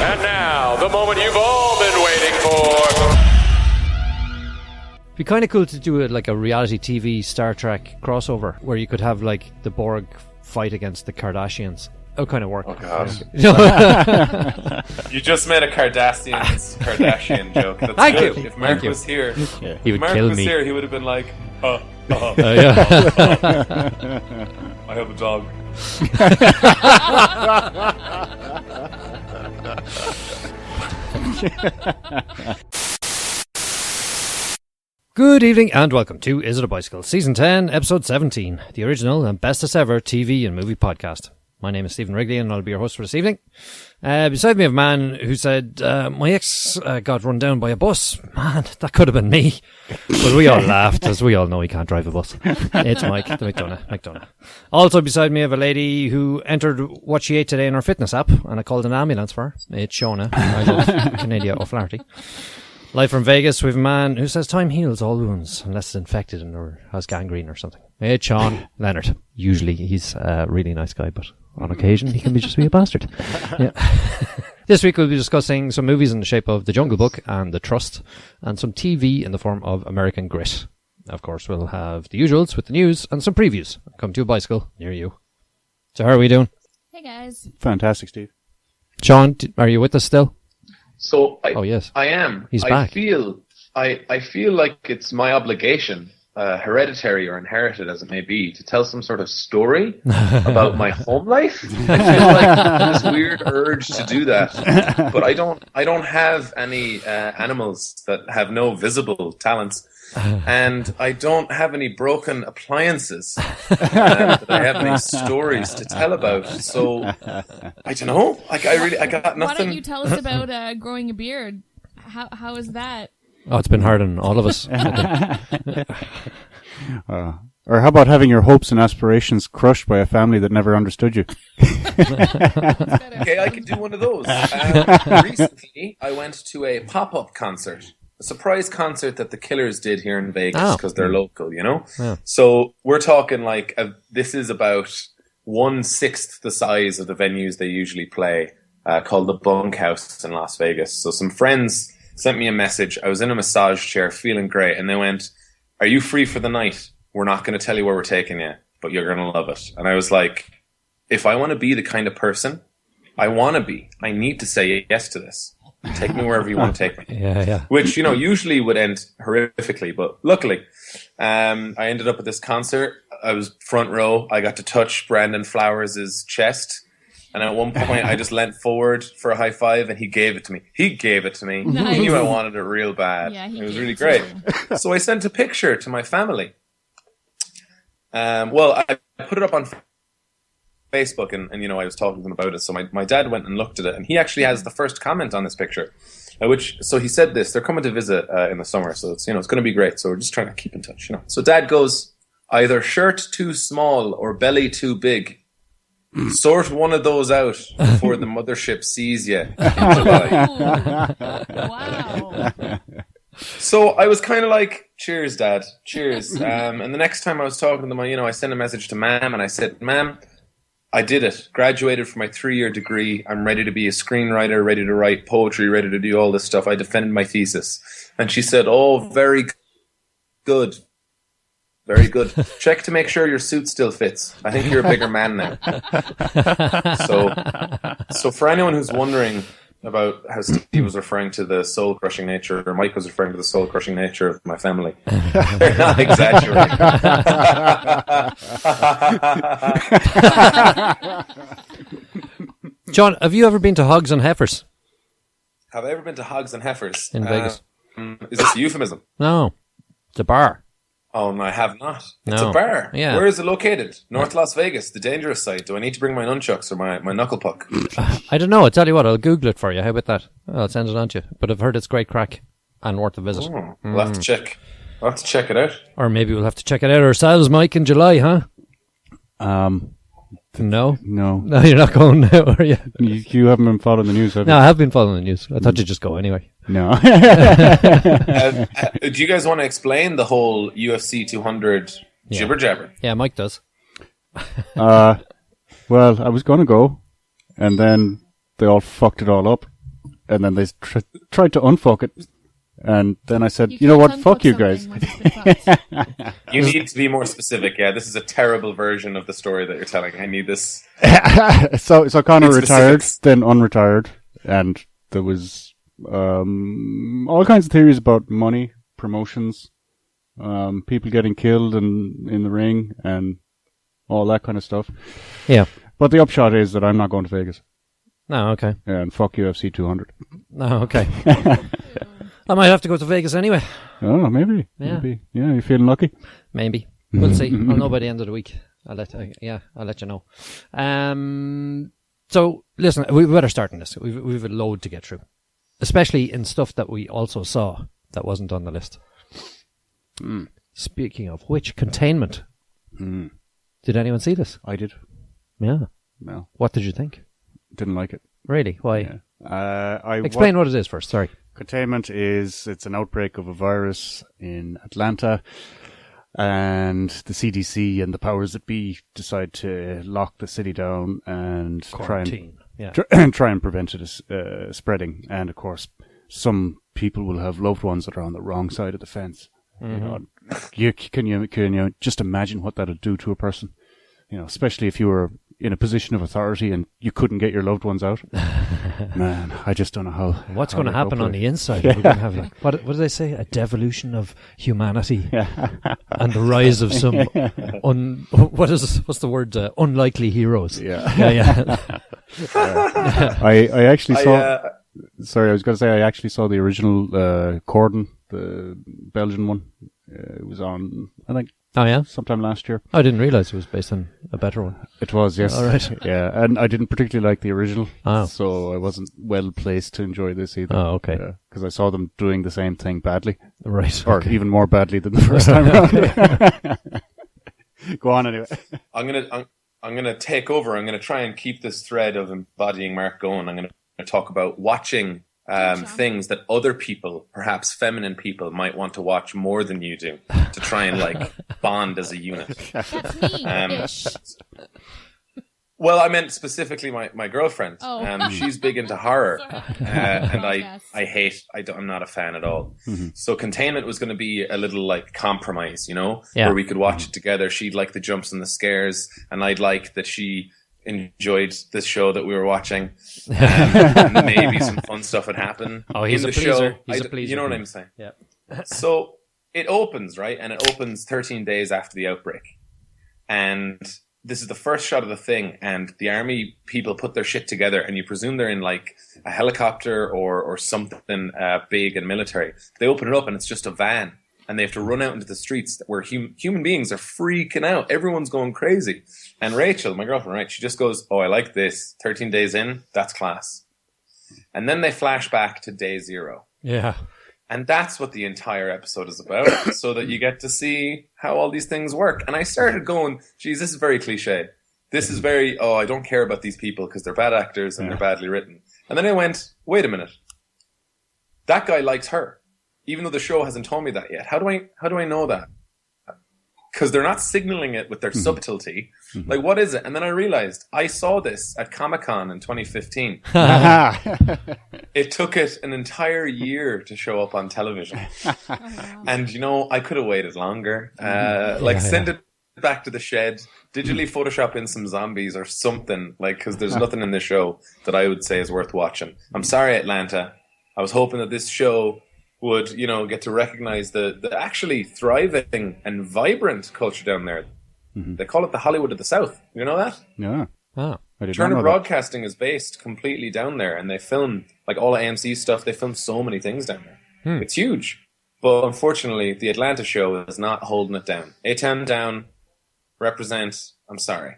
And now, the moment you've all been waiting for. It'd be kind of cool to do it like a reality TV Star Trek crossover where you could have like the Borg fight against the Kardashians. That would kind of work. Oh god! Yeah. You just made a Kardashian joke. That's Thank good. you. If Mark Thank you. was here, He would Mark kill was me. here, he would have been like, Yeah. I have a dog. Good evening and welcome to Is It a Bicycle? Season 10, Episode 17, the original and bestest ever TV and movie podcast. My name is Stephen Wrigley and I'll be your host for this evening. Beside me I have a man who said, my ex got run down by a bus. Man, that could have been me. But we all laughed, as we all know he can't drive a bus. It's Mike, the McDonough. Also beside me I have a lady who entered what she ate today in her fitness app, and I called an ambulance for her. It's Shona. I love Canada O'Flaherty. Live from Vegas, we have a man who says time heals all wounds, unless it's infected or has gangrene or something. It's Sean Leonard. Usually he's a really nice guy, but on occasion he can just be a bastard. Yeah. This week we'll be discussing some movies in the shape of The Jungle Book and The Trust, and some TV in the form of American Grit. Of course, we'll have the usuals with the news and some previews. Come to a bicycle near you. So how are we doing? Hey guys. Fantastic, Steve. Sean, are you with us still? So Oh, yes. I am. He's I back. feel like it's my obligation, hereditary or inherited as it may be, to tell some sort of story about my home life. I feel like this weird urge to do that, but I don't have any animals that have no visible talents. And I don't have any broken appliances that I have any stories to tell about. So I don't know. I got nothing. Why don't you tell us about growing a beard? How is that? Oh, it's been hard on all of us. Or how about having your hopes and aspirations crushed by a family that never understood you? Okay, I could do one of those. Recently, I went to a pop-up concert. A surprise concert that the Killers did here in Vegas because they're local, you know? Yeah. So we're talking like, this is about 1/6 the size of the venues they usually play, called the Bunkhouse in Las Vegas. So some friends sent me a message. I was in a massage chair feeling great, and they went, "Are you free for the night? We're not going to tell you where we're taking you, but you're going to love it." And I was like, if I want to be the kind of person I need to say yes to this. Take me wherever you want to take me. Yeah. Which, you know, usually would end horrifically, but luckily, I ended up at this concert. I was front row. I got to touch Brandon Flowers' chest. And at one point, I just leant forward for a high five, and he gave it to me. Nice. He knew I wanted it real bad. Yeah, it was really great. So I sent a picture to my family. Well, I put it up on Facebook, and you know, I was talking to them about it. So my dad went and looked at it, and he actually has the first comment on this picture. So he said this: they're coming to visit in the summer, so it's, you know, it's going to be great. So we're just trying to keep in touch, you know. So Dad goes, "Either shirt too small or belly too big. Sort one of those out before the mothership sees you in July." Wow. So I was kind of like, "Cheers, Dad. Cheers." And the next time I was talking to them, you know, I sent a message to Ma'am, and I said, "Ma'am, I did it. Graduated from my 3-year degree. I'm ready to be a screenwriter, ready to write poetry, ready to do all this stuff. I defended my thesis." And she said, "Oh, very good. Very good. Check to make sure your suit still fits. I think you're a bigger man now." So for anyone who's wondering about how Steve was referring to the soul-crushing nature, or Mike was referring to the soul-crushing nature of my family, they're not exaggerating. John, have you ever been to Hogs and Heifers Have I ever been to Hogs and Heifers? in Vegas? Is this a euphemism? No. It's a bar. Oh, no, I have not. It's No. a bar. Yeah. Where is it located? North Las Vegas, the dangerous side. Do I need to bring my nunchucks or my knuckle puck? I don't know. I'll tell you what. I'll Google it for you. How about that? I'll send it on to you. But I've heard it's great crack and worth a visit. Oh, we'll have to check. We'll have to check it out. Or maybe we'll have to check it out ourselves, Mike, in July, huh? No? No. No, you're not going now, are you? You haven't been following the news, have you? No, I have been following the news. I thought you'd just go anyway. No. Do you guys want to explain the whole UFC 200 jibber jabber? Yeah, Mike does. Well, I was going to go, and then they all fucked it all up. and then they tried to unfuck it. And then I said, you know can't what, fuck unfuck you guys. something once it's been fucked. You need to be more specific. Yeah, this is a terrible version of the story that you're telling. I need this. So Connor Need retired, specifics. then unretired, and there was all kinds of theories about money, promotions, people getting killed in the ring, and all that kind of stuff. Yeah. But the upshot is that I'm not going to Vegas. No, okay. And fuck UFC 200. No, okay. I might have to go to Vegas anyway. Oh, maybe. Yeah. Maybe. Yeah, you feeling lucky? Maybe. We'll see. I'll know by the end of the week. I'll let you know. So, listen, we better start on this. We've a load to get through. Especially in stuff that we also saw that wasn't on the list. Speaking of which, Containment. Did anyone see this? I did. Yeah. No. What did you think? Didn't like it. Really? Why? Yeah. Explain what it is first, sorry. Containment it's an outbreak of a virus in Atlanta, and the CDC and the powers that be decide to lock the city down and Quarantine. try and prevent it spreading. And of course, some people will have loved ones that are on the wrong side of the fence. You know, can you just imagine what that'd do to a person? You know, especially if you were in a position of authority and you couldn't get your loved ones out. Man, I just don't know how. What's going to happen on the inside? We're going to have what do they say? A devolution of humanity and the rise of some what's the word? Unlikely heroes. Yeah. I actually saw. Sorry, I was going to say I actually saw the original Corden, the Belgian one. It was on, I think. Oh yeah, sometime last year. I didn't realise it was based on a better one. It was, yes. All right. Yeah, and I didn't particularly like the original, Oh. so I wasn't well placed to enjoy this either. Oh, okay. Because I saw them doing the same thing badly, Right. or even more badly than the first time around. Go on anyway. I'm gonna take over. I'm gonna try and keep this thread of embodying Mark going. I'm gonna talk about watching things that other people, perhaps feminine people, might want to watch more than you do to try and like bond as a unit. That's me. Ish. Well, I meant specifically my girlfriend. Oh. She's big into horror, and Yes. I'm not a fan at all. So Containment was going to be a little like compromise, you know, Yeah. where we could watch it together. She'd like the jumps and the scares, and I'd like that she enjoyed this show that we were watching, and maybe some fun stuff would happen. Oh, he's in a the pleaser. show. He's a pleaser. You know what I'm saying? Yeah. So it opens, right? And it opens 13 days after the outbreak. And this is the first shot of the thing. And the army people put their shit together, and you presume they're in like a helicopter or something big and military. They open it up and it's just a van. And they have to run out into the streets where human beings are freaking out. Everyone's going crazy. And Rachel, my girlfriend, right, she just goes, oh, I like this. 13 days in, that's class. And then they flash back to day 0. Yeah. And that's what the entire episode is about, so that you get to see how all these things work. And I started going, geez, this is very cliche. This is very, I don't care about these people because they're bad actors and they're badly written. And then I went, wait a minute. That guy likes her. Even though the show hasn't told me that yet. How do I know that? Because they're not signaling it with their subtlety. Like, what is it? And then I realized I saw this at Comic-Con in 2015. It took it an entire year to show up on television. And, you know, I could have waited longer. Send it back to the shed, digitally Photoshop in some zombies or something. Like, because there's nothing in this show that I would say is worth watching. I'm sorry, Atlanta. I was hoping that this show would, you know, get to recognize the actually thriving and vibrant culture down there. They call it the Hollywood of the South. You know that? Yeah. Oh. I did not Turner know Broadcasting is based completely down there, and they film, like, all AMC stuff. They film so many things down there. It's huge. But unfortunately, the Atlanta show is not holding it down. A-Town down, represent, I'm sorry.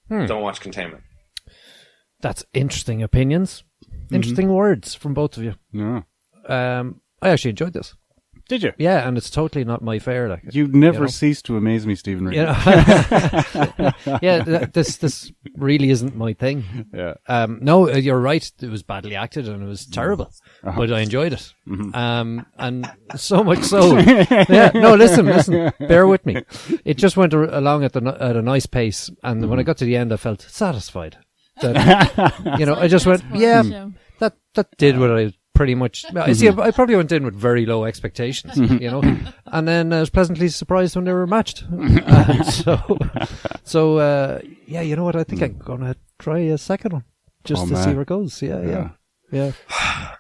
Don't watch Containment. That's interesting opinions. Interesting words from both of you. Yeah. I actually enjoyed this. Did you? Yeah, and it's totally not my fare. Like, You never cease to amaze me, Stephen. you know? This really isn't my thing. Yeah. No, you're right. It was badly acted and it was terrible, but I enjoyed it. And so much so. Yeah. No, listen. Bear with me. It just went along at a nice pace, and when I got to the end, I felt satisfied. That, you know, I just went, yeah. that did what I pretty much. I see. I probably went in with very low expectations, and then I was pleasantly surprised when they were matched. So yeah, you know what? I think I'm gonna try a second one just to see where it goes. Yeah.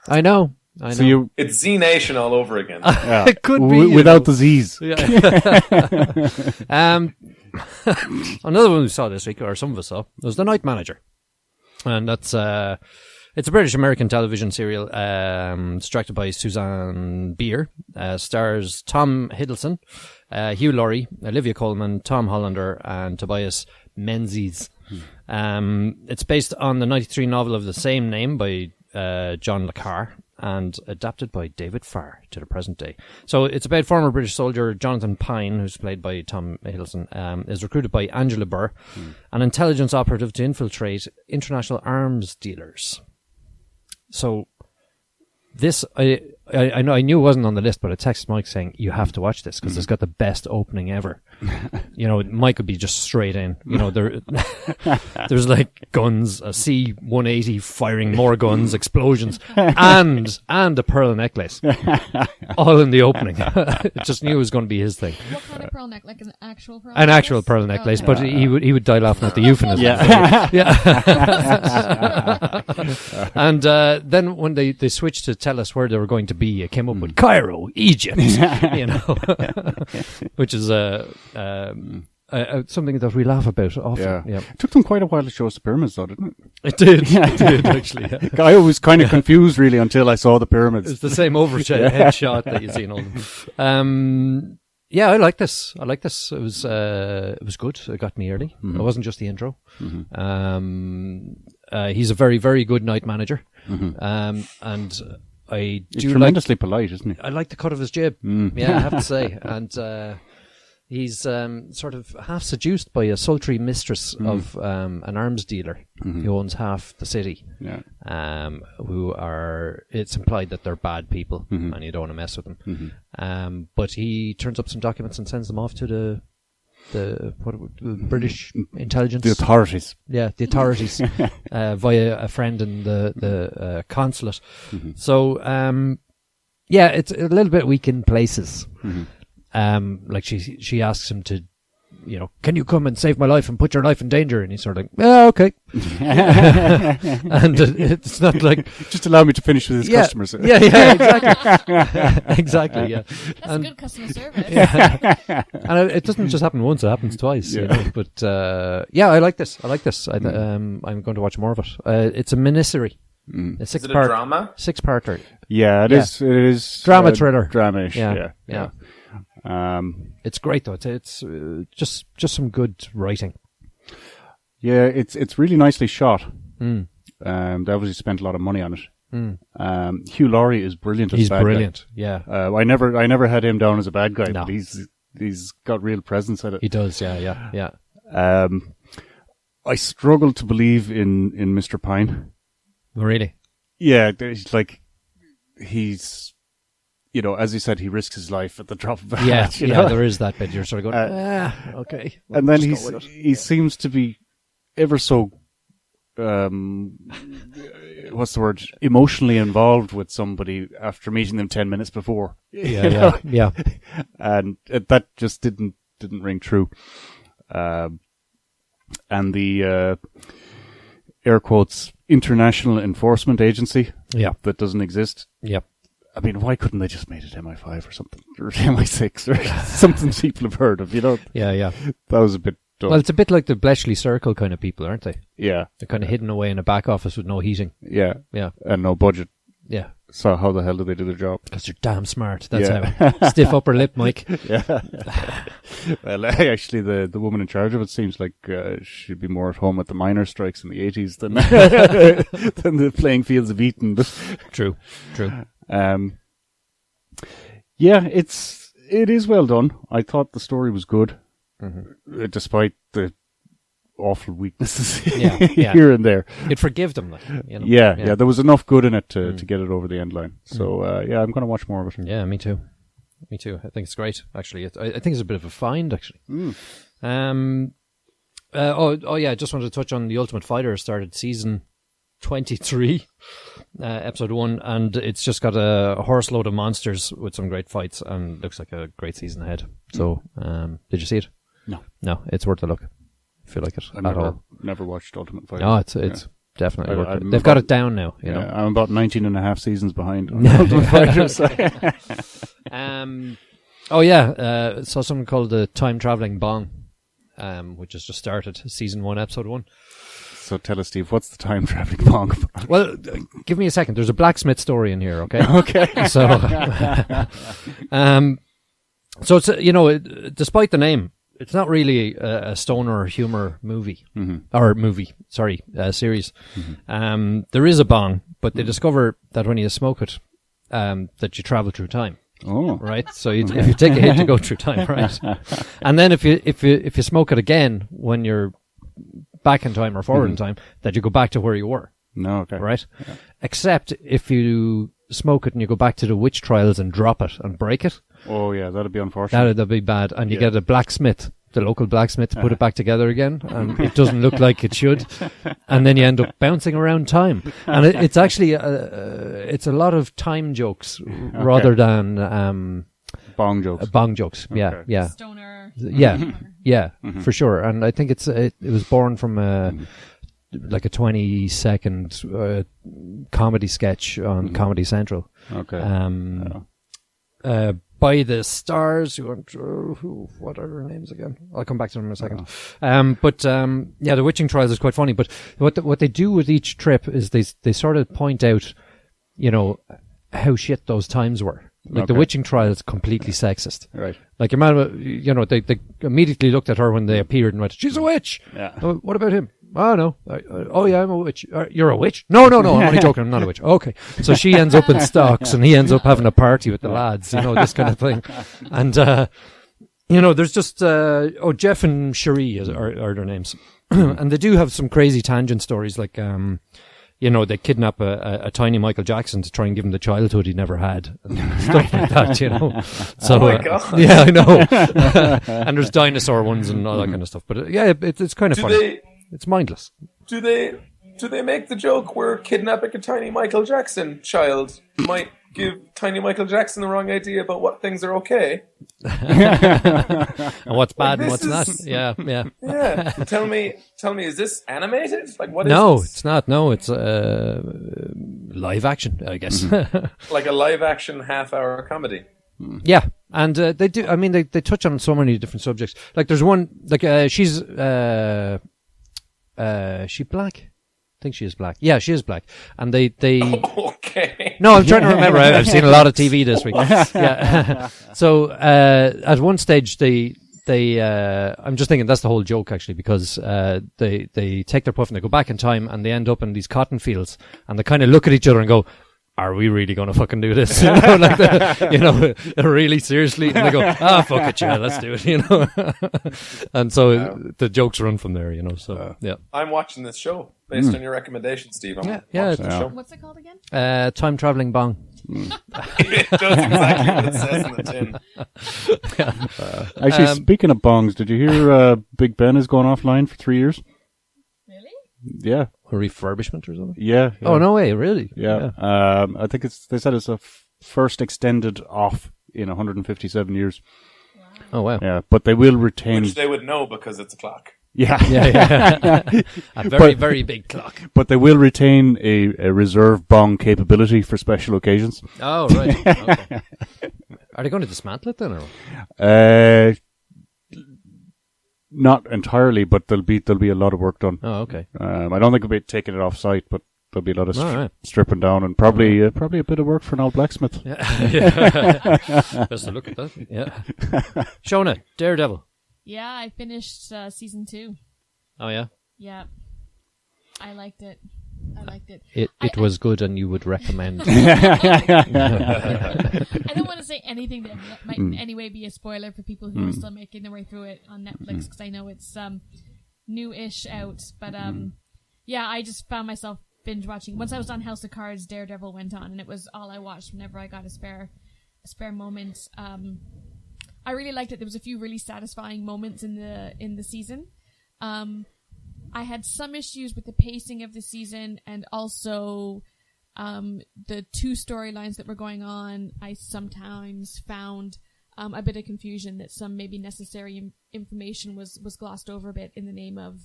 I know. So It's Z Nation all over again. It could be without the Z's. Yeah. Another one we saw this week, or some of us saw, was The Night Manager, and that's it's a British-American television serial directed by Suzanne Bier, stars Tom Hiddleston, Hugh Laurie, Olivia Colman, Tom Hollander, and Tobias Menzies. It's based on the 1993 novel of the same name by John Le Carre, and adapted by David Farr to the present day. So it's about former British soldier Jonathan Pine, who's played by Tom Hiddleston, is recruited by Angela Burr, an intelligence operative, to infiltrate international arms dealers. So this, I know, I knew it wasn't on the list, but I texted Mike saying, you have to watch this because it's got the best opening ever. Mike would be just straight in. There's like guns, a C-180 firing more guns, explosions, and a pearl necklace, all in the opening. Just knew it was going to be his thing. What kind of pearl necklace? Like an actual pearl? An actual pearl necklace, but he would die laughing at the euphemism. And then when they switched to tell us where they were going to be, it came up with Cairo, Egypt, which is something that we laugh about often. Yeah. It took them quite a while to show us the pyramids, though, didn't it? It did. It did, actually. Yeah. I was kind of confused, really, until I saw the pyramids. It's the same head shot that you see in all of them. Yeah, I like this. It was good. It got me early. It wasn't just the intro. He's a very, very good night manager. And He's tremendously polite, isn't he? I like the cut of his jib. Yeah, I have to say. And he's sort of half seduced by a sultry mistress of an arms dealer who owns half the city. Yeah. Who are, it's implied that they're bad people and you don't want to mess with them. But he turns up some documents and sends them off to the British intelligence, the authorities. Yeah, the authorities via a friend in the consulate. So it's a little bit weak in places. Like she asks him to, can you come and save my life and put your life in danger? And he's sort of like, yeah, okay. And it's not like, just allow me to finish with his customers. Yeah, exactly. Exactly, yeah. That's a good customer service. And it doesn't just happen once, it happens twice. But I like this. I'm going to watch more of it. It's a miniserie. Is it a drama? 6-parter. Yeah, it is. Drama thriller. Drama-ish, yeah. It's great though. It's just some good writing. Yeah, it's really nicely shot. They obviously spent a lot of money on it. Hugh Laurie is brilliant as a bad brilliant. Guy. Yeah. I never had him down as a bad guy, but he's got real presence at it. He does. Yeah. I struggle to believe in Mr. Pine. Really? Yeah, he's. As you said, he risks his life at the drop of a hat. Yeah, there is that bit. You're sort of going, okay. And then he seems to be ever so, what's the word? Emotionally involved with somebody after meeting them 10 minutes before. Yeah. And that just didn't ring true. And the air quotes international enforcement agency. Yeah, that doesn't exist. Yep. I mean, why couldn't they just made it MI5 or something, or MI6 or something people have heard of? Yeah. That was a bit dumb. Well, it's a bit like the Bletchley Circle kind of people, aren't they? Yeah, they're kind of hidden away in a back office with no heating. Yeah, and no budget. Yeah. So how the hell do they do their job? Because they're damn smart. That's how. Stiff upper lip, Mike. Yeah. Well, actually, the woman in charge of it seems like she'd be more at home at the miners' strikes in the 80s than than the playing fields of Eton. But True. Yeah, it is well done. I thought the story was good, despite the awful weaknesses here and there. It forgave them, like, Yeah, there was enough good in it to get it over the end line. So I'm going to watch more of it. Yeah, me too. I think it's great. Actually, I think it's a bit of a find. Actually. I just wanted to touch on The Ultimate Fighter. Started season 23. episode 1, and it's just got a horse load of monsters with some great fights, and looks like a great season ahead. So, did you see it? No, it's worth a look. I feel like it I've at all. never watched Ultimate Fighter. No, it's definitely worth it. They've got it down now. You know, I'm about 19 and a half seasons behind on Ultimate Fighter. So. Saw something called the Time Traveling Bong, which has just started, season 1, episode 1. So tell us, Steve, what's the time traveling bong? Well, give me a second. There's a blacksmith story in here, okay? Okay. So, so it's despite the name, it's not really a stoner humor movie series. Mm-hmm. There is a bong, but they discover that when you smoke it, that you travel through time. Oh, right. So if you take a hit, you go through time, right? And then if you smoke it again when you're back in time or forward in time, that you go back to where you were. No, okay. Right? Yeah. Except if you smoke it and you go back to the witch trials and drop it and break it. Oh, yeah, that'd be unfortunate. That'd be bad. And you get a blacksmith, the local blacksmith, to put it back together again, and it doesn't look like it should. And then you end up bouncing around time. And it's actually, it's a lot of time jokes rather than... bong jokes. Bong jokes, yeah, Okay. yeah. Stoner. Yeah, for sure. And I think it was born from like a 20-second comedy sketch on Comedy Central. Okay. By the Stars, what are their names again? I'll come back to them in a second. The Witching Trials is quite funny. But what they do with each trip is they sort of point out, how shit those times were. Like the Witching Trial is completely sexist. Right. Like your man, they immediately looked at her when they appeared and went, "She's a witch." Yeah. Oh, what about him? Oh no. Oh yeah, I'm a witch. You're a witch? No. I'm only joking. I'm not a witch. Okay. So she ends up in stocks and he ends up having a party with the lads. This kind of thing. And there's just Jeff and Cherie are their names, and they do have some crazy tangent stories like. They kidnap a tiny Michael Jackson to try and give him the childhood he never had, and stuff like that, So, Oh my God. yeah, I know. And there's dinosaur ones and all that kind of stuff. But it's kind of funny. It's mindless. Do they make the joke where kidnapping a tiny Michael Jackson child might give tiny Michael Jackson the wrong idea about what things are okay? And what's bad and what's not. Yeah. Yeah. Tell me, is this animated? Like, what is No, this? it's not. No, it's live action, I guess. Like a live action half-hour comedy. Yeah, and they do. I mean, they touch on so many different subjects. Like, there's one. Like, she's she black? I think she is black. Yeah, she is black. And they. Okay. No, I'm trying to remember. I've seen a lot of TV this week. Yeah. So at one stage they I'm just thinking that's the whole joke actually, because they take their puff and they go back in time and they end up in these cotton fields and they kind of look at each other and go, "Are we really going to fucking do this?" Really seriously. And they go, "Fuck it, yeah, let's do it," And so the jokes run from there, So yeah. I'm watching this show based on your recommendation, Steve. I'm watching the show. What's it called again? Time Traveling Bong. It does exactly what it says in the tin. Actually, speaking of bongs, did you hear Big Ben is going offline for 3 years? Really? Yeah. A refurbishment or something? Yeah. Oh, no way, really? Yeah. I think they said it's a first extended off in 157 years. Wow. Oh, wow. Yeah, but they will retain... Which they would know because it's a clock. Yeah. Yeah. A very, very big clock. But they will retain a reserve bong capability for special occasions. Oh, right. Okay. Are they going to dismantle it then? Or? Not entirely, but there'll be a lot of work done. Oh, okay. I don't think we'll be taking it off site, but there'll be a lot of stripping down and probably a bit of work for an old blacksmith. Yeah. Best of look at that. Yeah. Shona, Daredevil. Yeah, I finished season 2. Oh, yeah? Yeah. I liked it. It was good and you would recommend. I don't want to say anything that might in any way be a spoiler for people who are still making their way through it on Netflix, because I know it's new-ish out. But I just found myself binge watching. Once I was on House of Cards, Daredevil went on, and it was all I watched whenever I got a spare moment. I really liked it. There was a few really satisfying moments in the season. I had some issues with the pacing of the season, and also the two storylines that were going on, I sometimes found a bit of confusion, that some maybe necessary information was glossed over a bit in the name of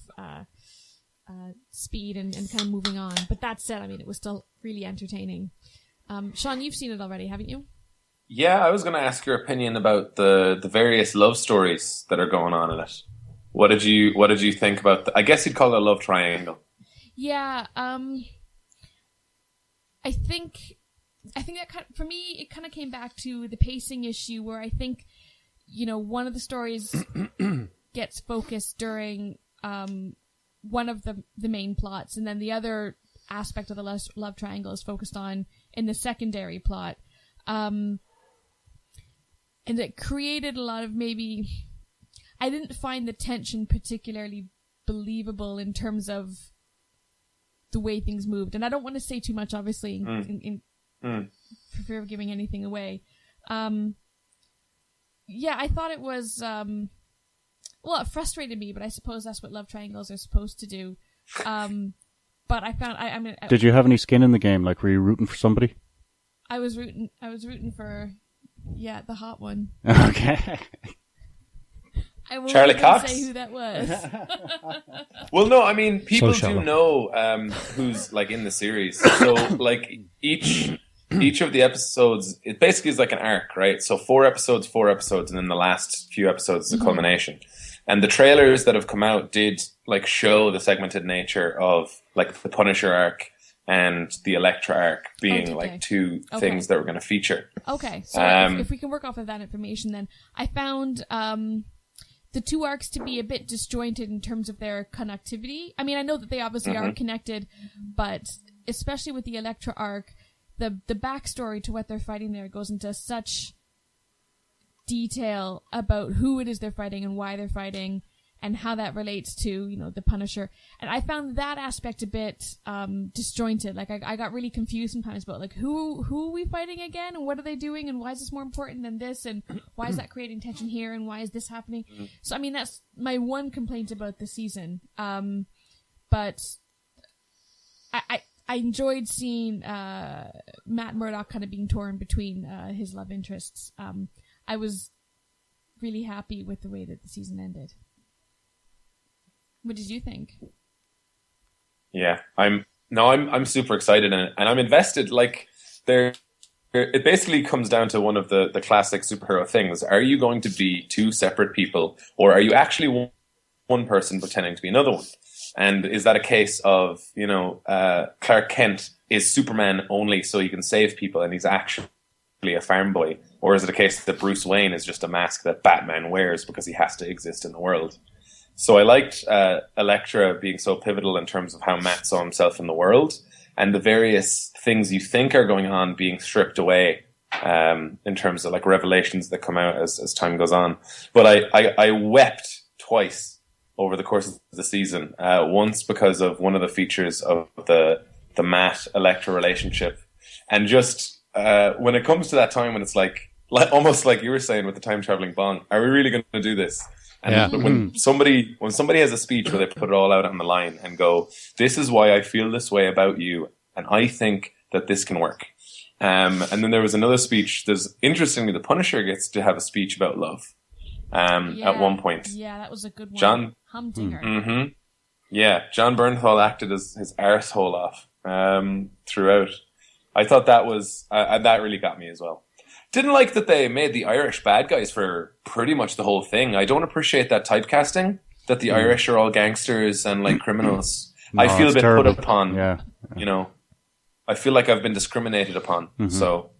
speed and kind of moving on. But that said, I mean, it was still really entertaining. Sean, you've seen it already, haven't you? Yeah, I was going to ask your opinion about the various love stories that are going on in it. What did you think about I guess you'd call it a love triangle. Yeah, I think that for me, it kind of came back to the pacing issue, where I think, one of the stories gets focused during one of the main plots, and then the other aspect of the love triangle is focused on in the secondary plot. And it created a lot of I didn't find the tension particularly believable in terms of the way things moved. And I don't want to say too much, obviously, for fear of giving anything away. Yeah, I thought it was, it frustrated me, but I suppose that's what love triangles are supposed to do. But I found, Did you have any skin in the game? Like, were you rooting for somebody? I was rooting for, the hot one. Okay. I won't Charlie even Cox? say who that was. Well, no, I mean, people So do shallow. know who's like in the series. So like each of the episodes, it basically is like an arc, right? So 4 episodes, and then the last few episodes is a culmination. And the trailers that have come out did like show the segmented nature of like the Punisher arc and the Elektra arc being like two things that were going to feature. Okay, so if we can work off of that information, then I found the two arcs to be a bit disjointed in terms of their connectivity. I mean, I know that they obviously are connected, but especially with the Elektra arc, the backstory to what they're fighting there goes into such detail about who it is they're fighting and why they're fighting and how that relates to, the Punisher. And I found that aspect a bit disjointed. Like, I got really confused sometimes about, like, who are we fighting again? And what are they doing? And why is this more important than this? And why is that creating tension here? And why is this happening? So, I mean, that's my one complaint about the season. But I enjoyed seeing Matt Murdock kind of being torn between his love interests. I was really happy with the way that the season ended. What did you think? Yeah, I'm super excited and I'm invested. Like, it basically comes down to one of the classic superhero things. Are you going to be two separate people, or are you actually one person pretending to be another one? And is that a case of, Clark Kent is Superman only so he can save people and he's actually a farm boy? Or is it a case that Bruce Wayne is just a mask that Batman wears because he has to exist in the world? So I liked Elektra being so pivotal in terms of how Matt saw himself in the world, and the various things you think are going on being stripped away in terms of like revelations that come out as time goes on. But I wept twice over the course of the season. Once because of one of the features of the Matt-Elektra relationship. And just when it comes to that time when it's like almost like you were saying with the time-traveling Bond, are we really going to do this? And when somebody has a speech where they put it all out on the line and go, this is why I feel this way about you, and I think that this can work. And then there was another speech. Interestingly, the Punisher gets to have a speech about love at one point. Yeah, that was a good one. John Humdinger. Yeah, John Bernthal acted as his arsehole off throughout. I thought that was that really got me as well. Didn't like that they made the Irish bad guys for pretty much the whole thing. I don't appreciate that typecasting, that the Irish are all gangsters and like criminals. No, I feel a bit terrible. put upon. Yeah. I feel like I've been discriminated upon. So,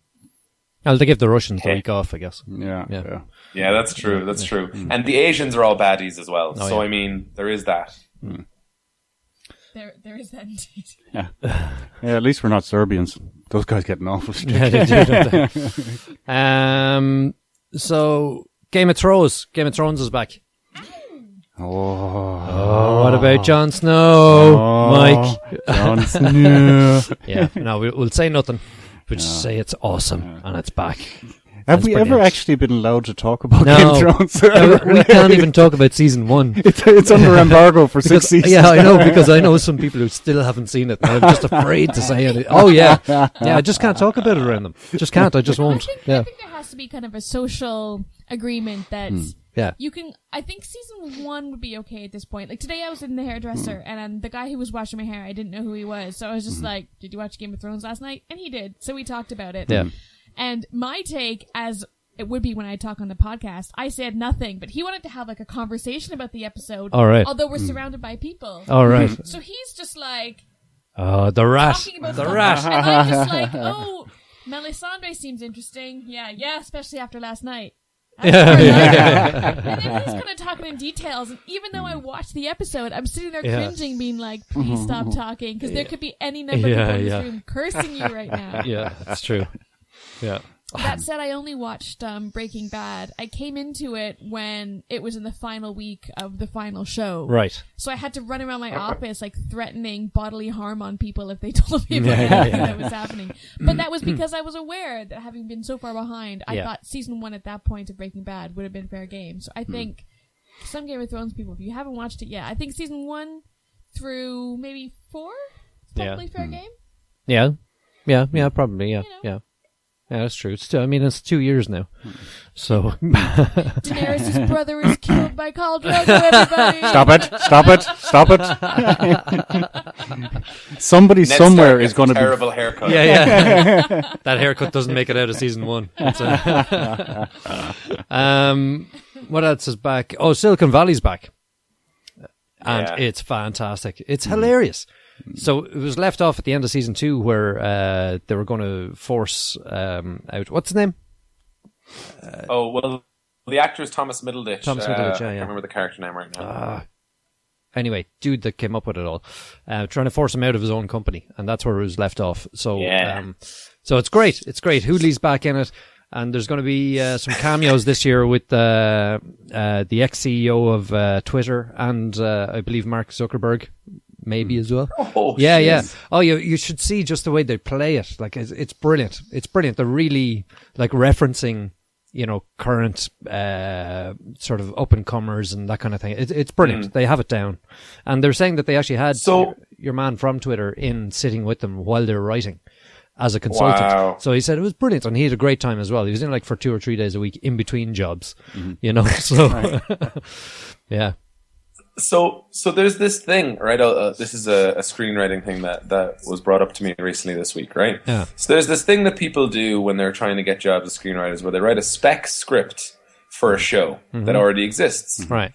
Well, they give the Russians the week off, I guess. Yeah. yeah, that's true. That's true. And the Asians are all baddies as well. Oh, so, yeah. I mean, there is that. There is that indeed. Yeah. Yeah, at least we're not Serbians. Those guys get an awful stick. Yeah, they do, don't they? So Game of Thrones is back. Oh, What about Jon Snow, Mike? Jon Snow. Yeah, no, we'll say nothing. We'll just say it's awesome and it's back. Have we ever brilliant. actually been allowed to talk about No. Game of Thrones? We can't even talk about season 1. It's under embargo for 6 seasons. Yeah, I know, because I know some people who still haven't seen it, and I'm just afraid to say it. Oh, yeah. Yeah, I just can't talk about it around them. Just can't. I just won't. I think there has to be kind of a social agreement that Yeah. you can. I think season 1 would be okay at this point. Like today, I was in the hairdresser, and the guy who was washing my hair, I didn't know who he was, so I was just like, "Did you watch Game of Thrones last night?" And he did, so we talked about it. Yeah. And my take, as it would be when I talk on the podcast, I said nothing, but he wanted to have like a conversation about the episode. All right. Although we're surrounded by people. All right. So he's just like Oh, the rat. talking about The stuff. rat. And I'm just like, oh, Melisandre seems interesting. Yeah, especially after last night. And then he's kind of talking in details, and even though I watched the episode, I'm sitting there cringing, being like, please stop talking, because there could be any number of people in this room cursing you right now. Yeah, that's true. Yeah. That said, I only watched Breaking Bad. I came into it when it was in the final week of the final show. Right. So I had to run around my office like threatening bodily harm on people if they told me about anything that was happening. But that was because I was aware that having been so far behind, I thought season 1 at that point of Breaking Bad would have been fair game. So I think some Game of Thrones people, if you haven't watched it yet, I think season 1 through maybe 4 is probably fair game. Yeah, probably, yeah, yeah. Yeah, that's true. It's it's 2 years now. So Daenerys' brother is killed by Khal Drogo, everybody! Stop it. Somebody Ned somewhere Stark is gets going a to terrible haircut. yeah. That haircut doesn't make it out of season 1. What else is back? Oh, Silicon Valley's back. And it's fantastic. It's hilarious. So it was left off at the end of season 2 where they were going to force out, what's his name? The actor is Thomas Middleditch. Thomas Middleditch, I can't remember the character name right now. Anyway, dude that came up with it all, trying to force him out of his own company, and that's where it was left off. So, so it's great. It's great. Hoodley's back in it, and there's going to be some cameos this year with the ex-CEO of Twitter and I believe Mark Zuckerberg. Maybe as well. Oh, yeah. Oh, you should see just the way they play it. Like it's brilliant. It's brilliant. They're really like referencing, current sort of up and comers and that kind of thing. It's brilliant. They have it down, and they're saying that they actually had your man from Twitter in sitting with them while they were writing as a consultant. Wow. So he said it was brilliant, and he had a great time as well. He was in like for 2 or 3 days a week in between jobs. So yeah. So there's this thing, right? This is a screenwriting thing that was brought up to me recently this week, right? Yeah. So there's this thing that people do when they're trying to get jobs as screenwriters, where they write a spec script for a show that already exists. Right.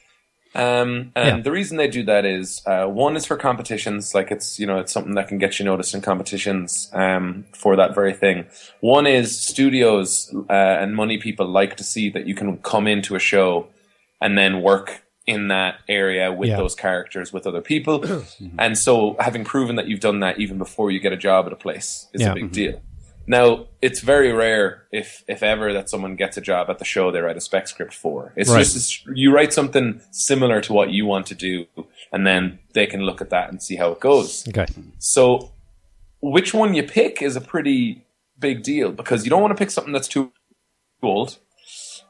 And the reason they do that is one is for competitions, like it's something that can get you noticed in competitions for that very thing. One is studios and money people like to see that you can come into a show and then work in that area with those characters, with other people. And so having proven that you've done that even before you get a job at a place is a big deal. Now, it's very rare, if ever, that someone gets a job at the show they write a spec script for. It's just you write something similar to what you want to do, and then they can look at that and see how it goes. Okay. So which one you pick is a pretty big deal, because you don't want to pick something that's too old.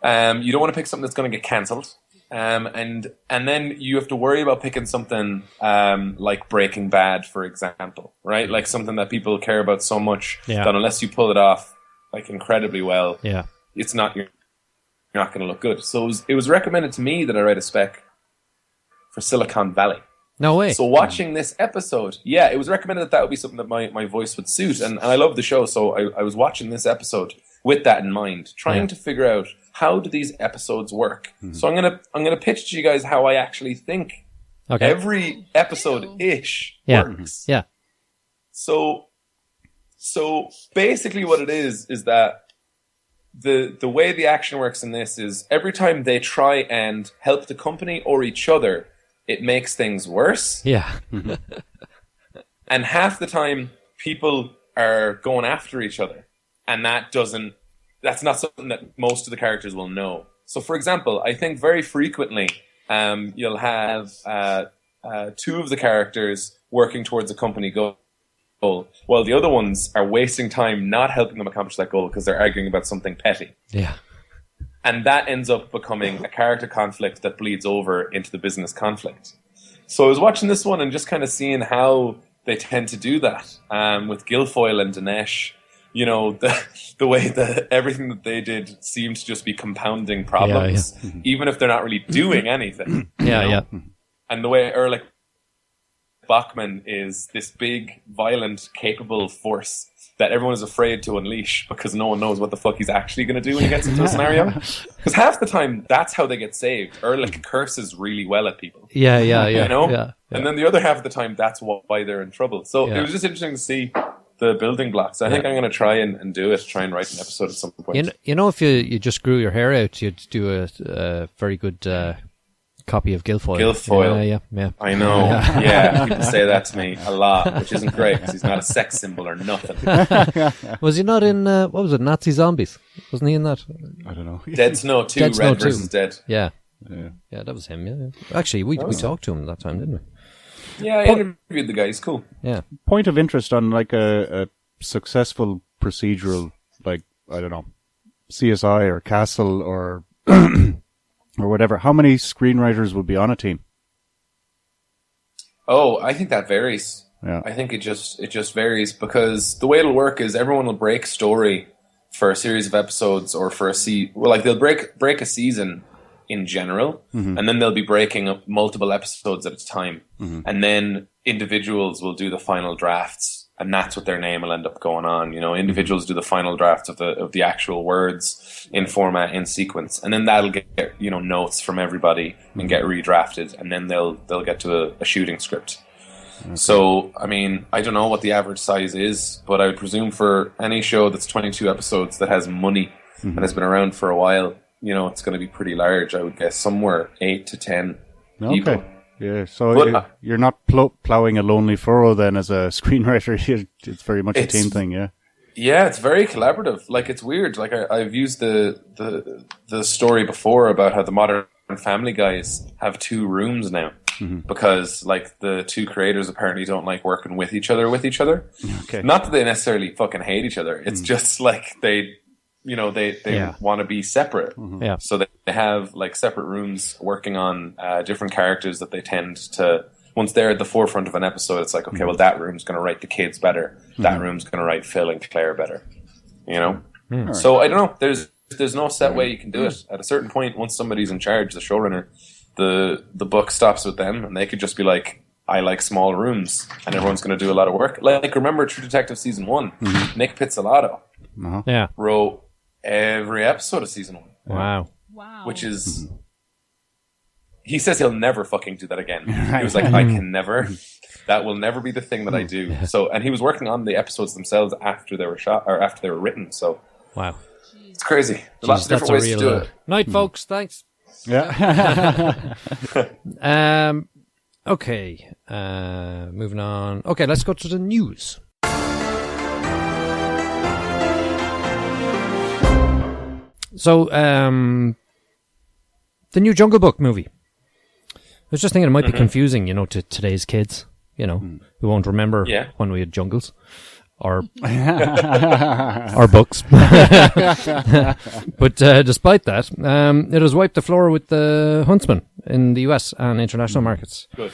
You don't want to pick something that's going to get cancelled. And then you have to worry about picking something like Breaking Bad, for example, right? Like something that people care about so much that unless you pull it off like incredibly well, it's not you're not going to look good. So it was recommended to me that I write a spec for Silicon Valley. No way. So watching this episode, it was recommended that would be something that my voice would suit, and I love the show, so I was watching this episode with that in mind, trying to figure out how do these episodes work. So I'm gonna pitch to you guys how I actually think every episode ish works. Yeah. So basically, what it is that the way the action works in this is every time they try and help the company or each other, it makes things worse. Yeah. And half the time, people are going after each other. And that's not something that most of the characters will know. So, for example, I think very frequently you'll have two of the characters working towards a company goal, goal, while the other ones are wasting time not helping them accomplish that goal because they're arguing about something petty. Yeah. And that ends up becoming a character conflict that bleeds over into the business conflict. So I was watching this one and just kind of seeing how they tend to do that with Guilfoyle and Dinesh. You know, the way that everything that they did seemed to just be compounding problems, even if they're not really doing anything. Yeah. And the way Erlich Bachman is this big, violent, capable force that everyone is afraid to unleash because no one knows what the fuck he's actually going to do when he gets into a scenario. Because half the time, that's how they get saved. Erlich curses really well at people. Yeah. You know? Yeah. And then the other half of the time, that's why they're in trouble. So it was just interesting to see the building blocks. I think I'm going to try and do it, try and write an episode at some point. You know, if you just grew your hair out, you'd do a very good copy of Guilfoyle. Guilfoyle. Yeah. I know. Yeah, people say that to me a lot, which isn't great because he's not a sex symbol or nothing. Was he not in, what was it, Nazi Zombies? Wasn't he in that? I don't know. Dead Snow 2, Dead Snow Red 2. versus Dead. Yeah, that was him, yeah. Actually, we talked to him that time, didn't we? Yeah, I interviewed the guy. He's cool. Yeah. Point of interest on like a successful procedural, like, I don't know, CSI or Castle or or whatever. How many screenwriters would be on a team? Oh, I think that varies. Yeah. I think it just varies because the way it'll work is everyone will break story for a series of episodes or for they'll break a season in general, and then they'll be breaking up multiple episodes at a time, and then individuals will do the final drafts, and that's what their name will end up going on. You know, individuals do the final drafts of the actual words in format in sequence, and then that'll get notes from everybody and get redrafted, and then they'll get to a shooting script. Okay. So, I mean, I don't know what the average size is, but I would presume for any show that's 22 episodes that has money and has been around for a while, you know, it's going to be pretty large. I would guess somewhere 8 to 10 people. Okay. Yeah, so you're not plowing a lonely furrow then as a screenwriter. It's very much a team thing, yeah. Yeah, it's very collaborative. Like, it's weird. Like, I've used the story before about how the Modern Family guys have 2 rooms now because, like, the 2 creators apparently don't like working with each other. Okay. Not that they necessarily fucking hate each other. It's just like they want to be separate. Yeah. So they have like separate rooms working on different characters that they tend to, once they're at the forefront of an episode, it's like, okay, well, that room's going to write the kids better. That room's going to write Phil and Claire better. You know? So I don't know. There's no set way you can do it. At a certain point, once somebody's in charge, the showrunner, the buck stops with them, and they could just be like, I like small rooms, and everyone's going to do a lot of work. Like, remember True Detective Season 1? Nick Pizzolatto wrote every episode of Season 1. Wow. Which is... He says he'll never fucking do that again. He was like, I can never... That will never be the thing that I do. So, and he was working on the episodes themselves after they were shot, or after they were written, so... Wow. It's crazy. There's lots of different ways to do it. Night, folks. Thanks. Yeah. Okay. Moving on. Okay, let's go to the news. So, the new Jungle Book movie. I was just thinking it might be confusing, to today's kids, who won't remember when we had jungles. Or books. But despite that, it has wiped the floor with the Huntsman in the US and international markets. Good.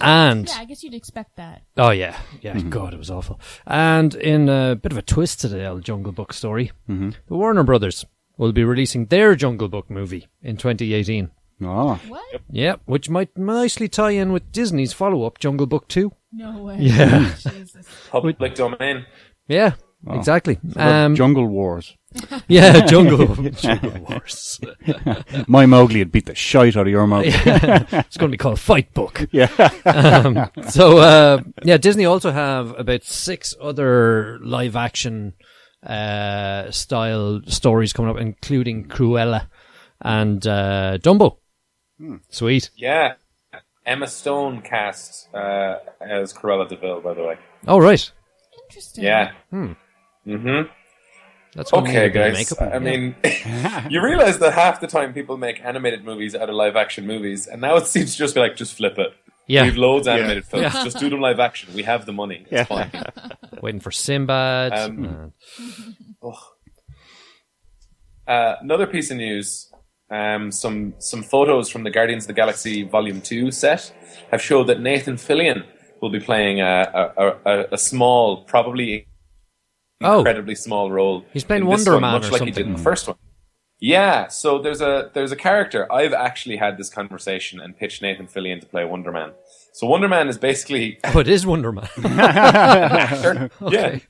And I guess you'd expect that. Oh, yeah. Yeah, God, it was awful. And in a bit of a twist to the old Jungle Book story, the Warner Brothers will be releasing their Jungle Book movie in 2018. Oh. What? Yeah, which might nicely tie in with Disney's follow-up, Jungle Book 2. No way. Yeah. Jesus. Public domain. Yeah, exactly. Jungle Wars. Yeah, Jungle Wars. My Mowgli would beat the shite out of your Mowgli. It's going to be called Fight Book. Yeah. Disney also have about 6 other live-action style stories coming up, including Cruella and Dumbo. Sweet. Yeah. Emma Stone cast as Cruella de Vil, by the way. Oh, right. Interesting. Yeah. That's okay, guys. I mean, you realize that half the time people make animated movies out of live-action movies, and now it seems to just be like, just flip it. Yeah. We have loads of animated films. Just do them live action. We have the money. It's fine. Waiting for Sinbad. Another piece of news. Some photos from the Guardians of the Galaxy Volume 2 set have showed that Nathan Fillion will be playing a small, probably incredibly small role. He's playing in this Wonder one, Man much or like something. he did in the first one. Yeah, so there's a character. I've actually had this conversation and pitched Nathan Fillion to play Wonder Man. So Wonder Man is basically Oh, it is Wonder Man. an actor.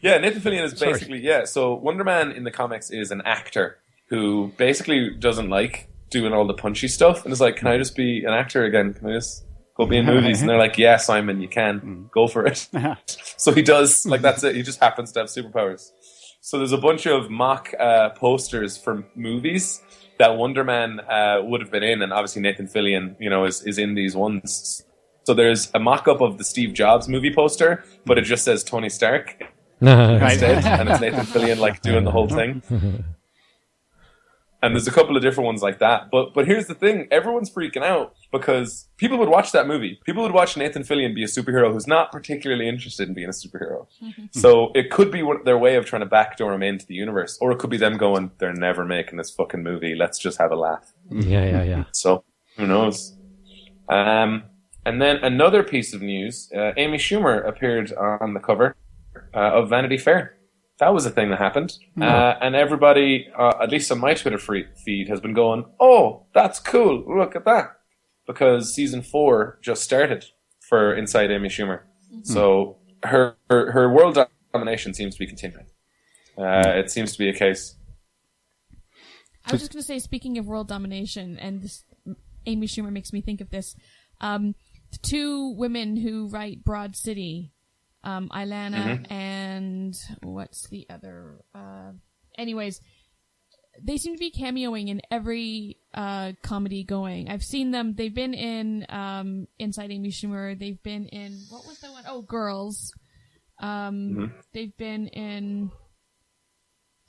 Yeah, Nathan Fillion is basically So Wonder Man in the comics is an actor who basically doesn't like doing all the punchy stuff and is like, can I just be an actor again? Can I just go be in movies? And they're like, yeah, Simon, you can. Go for it. So he does, like, that's it. He just happens to have superpowers. So there's a bunch of mock posters for movies that Wonder Man would have been in, and obviously Nathan Fillion, is in these ones. So there's a mock-up of the Steve Jobs movie poster, but it just says Tony Stark instead, and it's Nathan Fillion, like, doing the whole thing. And there's a couple of different ones like that. But here's the thing. Everyone's freaking out because people would watch that movie. People would watch Nathan Fillion be a superhero who's not particularly interested in being a superhero. So it could be their way of trying to backdoor him into the universe. Or it could be them going, they're never making this fucking movie. Let's just have a laugh. Yeah. So who knows? And then another piece of news. Amy Schumer appeared on the cover of Vanity Fair. That was a thing that happened. And everybody, at least on my Twitter feed, has been going, oh, that's cool. Look at that. Because season 4 just started for Inside Amy Schumer. So her world domination seems to be continuing. It seems to be a case. I was just going to say, speaking of world domination, and this, Amy Schumer makes me think of this, the two women who write Broad City, Ilana and what's the other? Anyways, they seem to be cameoing in every comedy going. I've seen them. They've been in Inside Amy Schumer. They've been in, what was the one? Oh, Girls. They've been in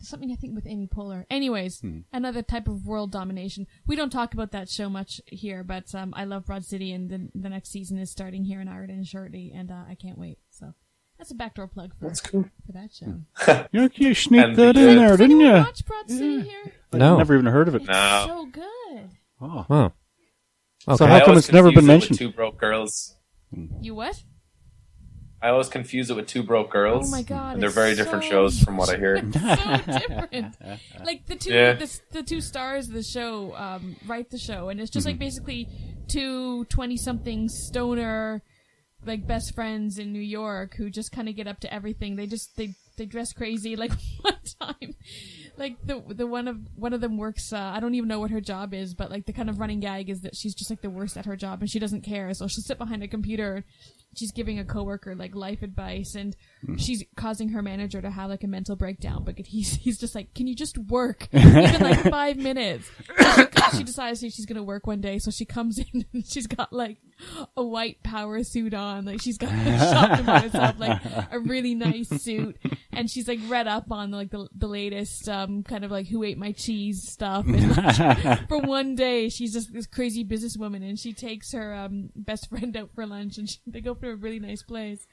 something, I think, with Amy Poehler. Anyways, another type of world domination. We don't talk about that show much here, but I love Broad City, and the next season is starting here in Ireland shortly, and I can't wait. So that's a backdoor plug for that show. You sneaked that in there, didn't you? Watch Broad City here? No. I've never even heard of it. No. So good. Oh. Okay. So how come it's never been mentioned? Two Broke Girls. You what? I always confuse it with Two Broke Girls. Oh my god! And they're very different so, shows from what I hear. So different. Like the two stars of the show write the show, and it's just like basically two 20-something stoner, like, best friends in New York who just kind of get up to everything. They dress crazy. Like, one time, like the one of them works. I don't even know what her job is, but like the kind of running gag is that she's just like the worst at her job, and she doesn't care. So she'll sit behind a computer. She's giving a coworker like life advice, and she's causing her manager to have like a mental breakdown. But he's just like, "Can you just work even like 5 minutes?" She decides she's gonna work one day, so she comes in and she's got like a white power suit on, like she's got shopping by herself, like a really nice suit, and she's like read up on like the latest kind of like Who Ate My Cheese stuff. And like, for one day, she's just this crazy businesswoman, and she takes her best friend out for lunch, and they go to a really nice place,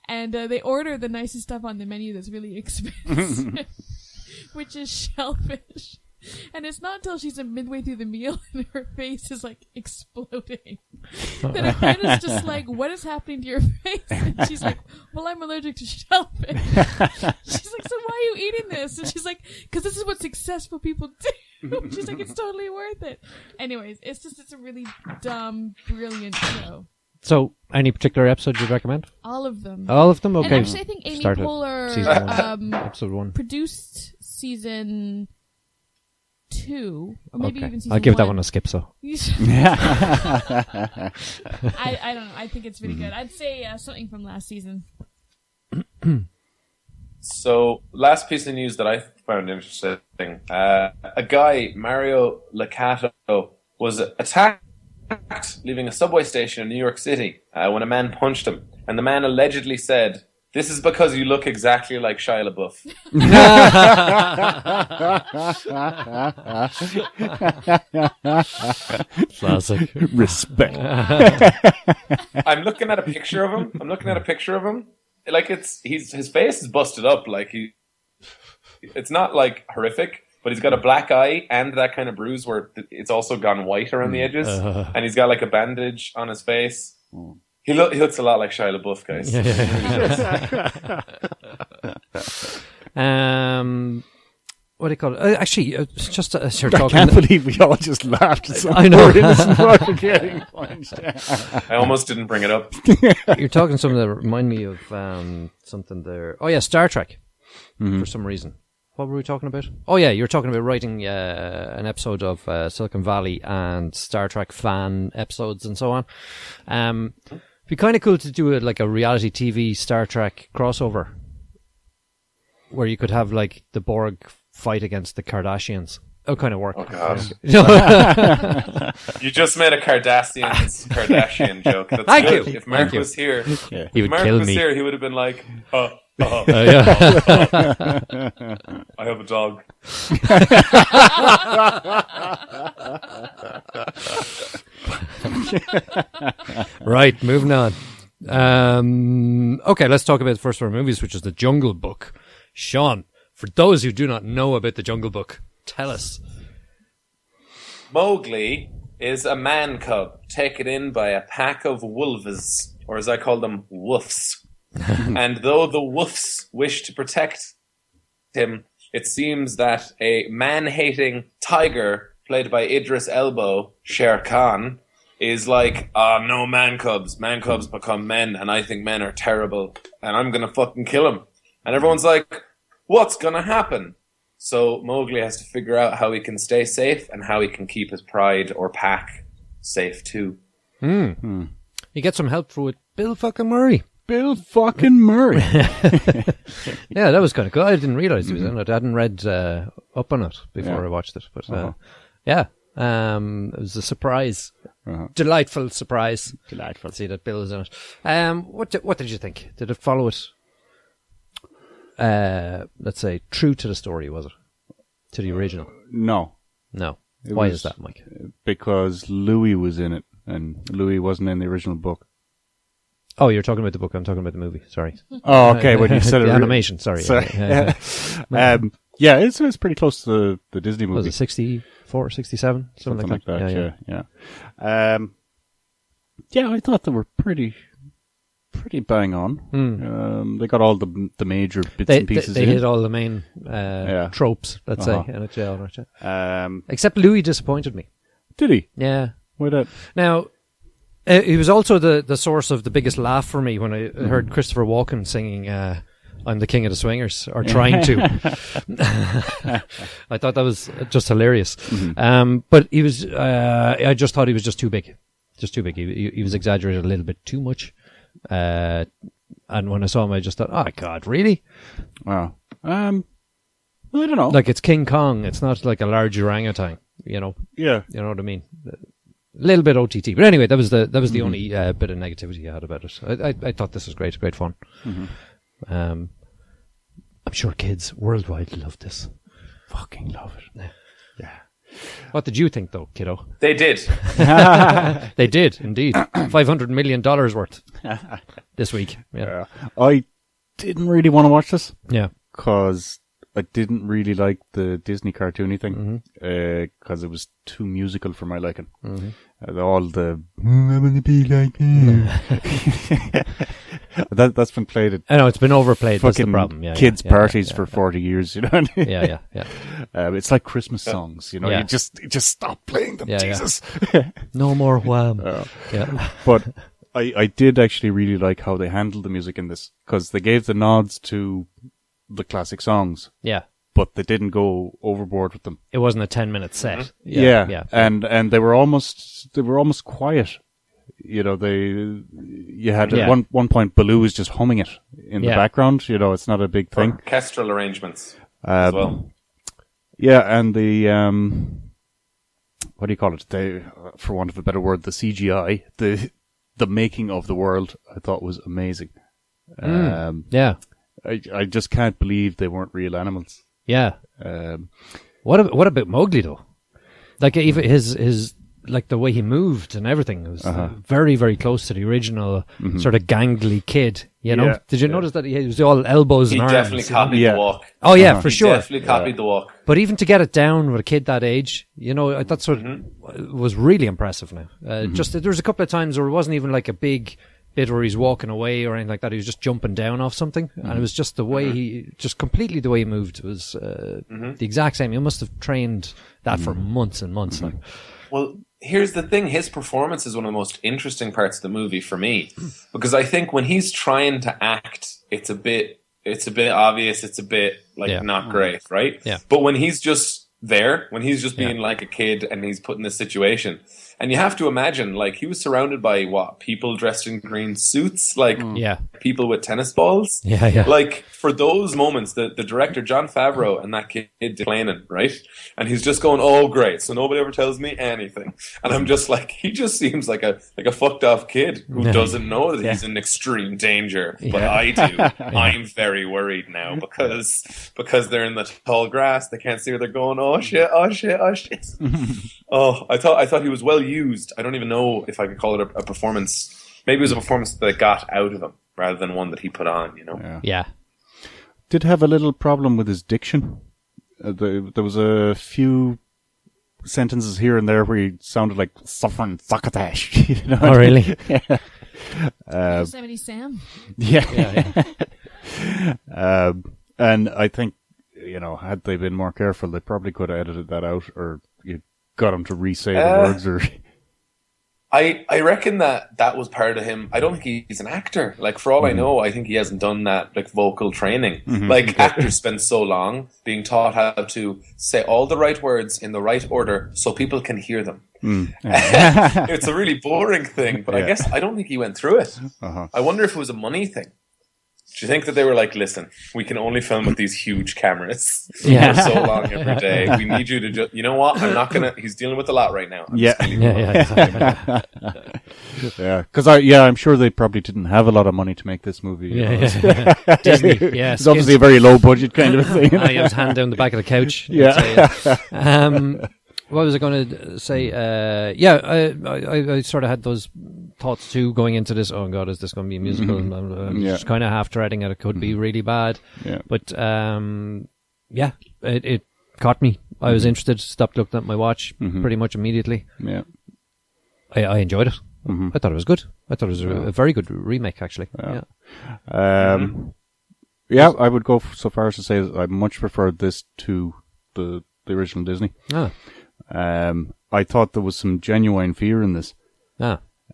and they order the nicest stuff on the menu that's really expensive, which is shellfish. And it's not until she's midway through the meal and her face is like exploding that her friend is just like, "What is happening to your face?" And she's like, "Well, I'm allergic to shellfish." She's like, "So why are you eating this?" And she's like, "Because this is what successful people do." She's like, "It's totally worth it." Anyways, it's a really dumb, brilliant show. So, any particular episode you'd recommend? All of them. All of them? Okay. And actually, I think Amy Poehler episode 1. produced season 2, or maybe even season 1. I'll give that one a skip, so. I don't know. I think it's really good. I'd say something from last season. So, last piece of news that I found interesting. A guy, Mario Licato, was attacked leaving a subway station in New York City when a man punched him. And the man allegedly said, This is because you look exactly like Shia LaBeouf. Classic. Respect. I'm looking at a picture of him. Like his face is busted up. Like it's not like horrific, but he's got a black eye and that kind of bruise where it's also gone white around the edges, and he's got like a bandage on his face. He looks a lot like Shia LaBeouf, guys. What do you call it? Actually, it's just as you're I talking. can't believe we all just laughed at some I know. poor innocent fucker getting punched. I almost didn't bring it up. You're talking something that remind me of something there. Oh yeah, Star Trek. For some reason. What were we talking about? Oh yeah, you were talking about writing an episode of Silicon Valley and Star Trek fan episodes and so on. It'd be kind of cool to do like a reality TV Star Trek crossover, where you could have like the Borg fight against the Kardashians. That would kind of work. Oh god! You just made a Kardashian joke. That's Thank good. you. If Mark Thank you. was here, He would Mark kill was me. here, he would have been like, Yeah. I have a dog. Right, moving on. Okay, let's talk about the first of our movies, which is The Jungle Book. Sean, for those who do not know about The Jungle Book, tell us. Mowgli is a man cub taken in by a pack of wolves, or as I call them, woofs. And though the woofs wish to protect him, it seems that a man-hating tiger, played by Idris Elba, Shere Khan, is like, no man cubs. Man cubs become men, and I think men are terrible, and I'm gonna fucking kill him. And everyone's like, what's gonna happen? So Mowgli has to figure out how he can stay safe and how he can keep his pride or pack safe too. You get some help with Bill fucking Murray. Bill fucking Murray. Yeah, that was kind of cool. I didn't realize he was in it. I hadn't read up on it before I watched it. But yeah, it was a surprise. Delightful surprise. Delightful. To see that Bill is in it. What did you think? Did it follow it, let's say, true to the story, was it? To the original? No. No. It Why was is that, Mike? Because Louis was in it, and Louis wasn't in the original book. Oh, you're talking about the book. I'm talking about the movie. Sorry. Oh, okay. When you said the it, animation. Sorry. Sorry. Yeah. Yeah, it's pretty close to the Disney movie. Was it 64, 67? Something like that. Yeah. Yeah, I thought they were pretty bang on. They got all the major bits and pieces. They in. hit all the main tropes, let's say, in it. Except Louis disappointed me. Did he? Yeah. Why that? Now, he was also the source of the biggest laugh for me when I heard Christopher Walken singing I'm the King of the Swingers, or trying to. I thought that was just hilarious. But he was, I just thought he was just too big. Just too big. He was exaggerated a little bit too much. And when I saw him, I just thought, oh, God, really? Wow. I don't know. Like, it's King Kong. It's not like a large orangutan, you know? Yeah. You know what I mean? A little bit OTT. But anyway, that was the only bit of negativity I had about it. I thought this was great fun. I'm sure kids worldwide love this. Fucking love it. Yeah. What did you think, though, kiddo? They did. They did, indeed. $500 million worth this week. Yeah. I didn't really want to watch this. Yeah. Because I didn't really like the Disney cartoony thing. Because it was too musical for my liking. All the I'm gonna be like that's been played at I know, it's been overplayed. That's the fucking problem. Yeah, kids' parties for 40 years, you know. Yeah. It's like Christmas songs, you know. Yeah. You just stop playing them, Jesus. No more Wham. Yeah. But I did actually really like how they handled the music in this, because they gave the nods to the classic songs. Yeah. But they didn't go overboard with them. It wasn't a 10-minute set. Yeah. And they were almost quiet. You know, you had at one point Baloo was just humming it in the background. You know, it's not a big thing. Orchestral arrangements as well. Yeah, and the what do you call it? For want of a better word, the CGI, the making of the world, I thought was amazing. Yeah. I just can't believe they weren't real animals. Yeah. What about Mowgli though? Like even his like the way he moved and everything was very, very close to the original sort of gangly kid. You know? Yeah. Did you notice that he was all elbows He and arms? definitely copied the walk. Oh yeah, for sure. Definitely copied the walk. But even to get it down with a kid that age, you know, that's what was really impressive now. Just there was a couple of times where it wasn't even like a big bit where he's walking away or anything like that. He was just jumping down off something. And it was just the way just completely the way he moved was the exact same. He must have trained that for months and months. Like. Well, here's the thing. His performance is one of the most interesting parts of the movie for me. Because I think when he's trying to act, it's a bit obvious, it's a bit not great, right? Yeah. But when he's just there, when he's just being like a kid and he's put in this situation, and you have to imagine, like, he was surrounded by people dressed in green suits, like people with tennis balls. Yeah. Like, for those moments, the director, John Favreau, and that kid complaining, right? And he's just going, oh, great, so nobody ever tells me anything. And I'm just like, he just seems like a fucked off kid who doesn't know that he's in extreme danger. But I do. I'm very worried now because they're in the tall grass. They can't see where they're going. Oh, shit. Oh, I thought he was well used. I don't even know if I could call it a performance. Maybe it was a performance that got out of him rather than one that he put on, you know? Yeah. Did have a little problem with his diction. There was a few sentences here and there where he sounded like suffering succotash. You know? Oh, really? Yosemite Sam. Yeah. And I think, you know, had they been more careful, they probably could have edited that out, or you got him to re-say the words. Or I reckon that was part of him. I don't think he's an actor. Like, for all I know, I think he hasn't done that, like, vocal training. Like, actors spend so long being taught how to say all the right words in the right order so people can hear them. It's a really boring thing, but I don't think he went through it. I wonder if it was a money thing. Do you think that they were like, listen, we can only film with these huge cameras for so long every day. We need you to just, you know what? I'm not going to, he's dealing with a lot right now. Because I'm sure they probably didn't have a lot of money to make this movie. Disney, it's obviously a very low budget kind of thing. He was hand down the back of the couch. What was I going to say? I sort of had those thoughts too going into this. Oh God, is this going to be a musical? I'm just kind of half dreading it. It could be really bad. But it caught me. I was interested. Stopped looking at my watch pretty much immediately. I enjoyed it. I thought it was good. I thought it was a very good remake, actually. I would go so far as to say that I much preferred this to the original Disney. I thought there was some genuine fear in this.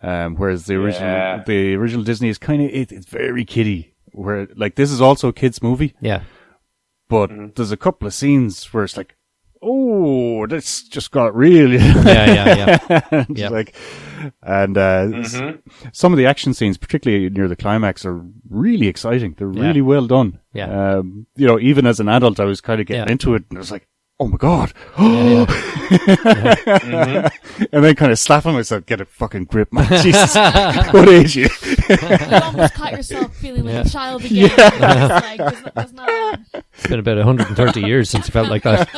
Whereas the original Disney is kind of it's very kiddie. Where like this is also a kids' movie. But there's a couple of scenes where it's like, oh, this just got real. Like, and some of the action scenes, particularly near the climax, are really exciting. They're really well done. You know, even as an adult, I was kind of getting into it, and I was like, oh my God. And then kind of slapping myself, get a fucking grip, man. Jesus. What age are you? You almost caught yourself feeling like a child again. It's been about 130 years since you felt like that.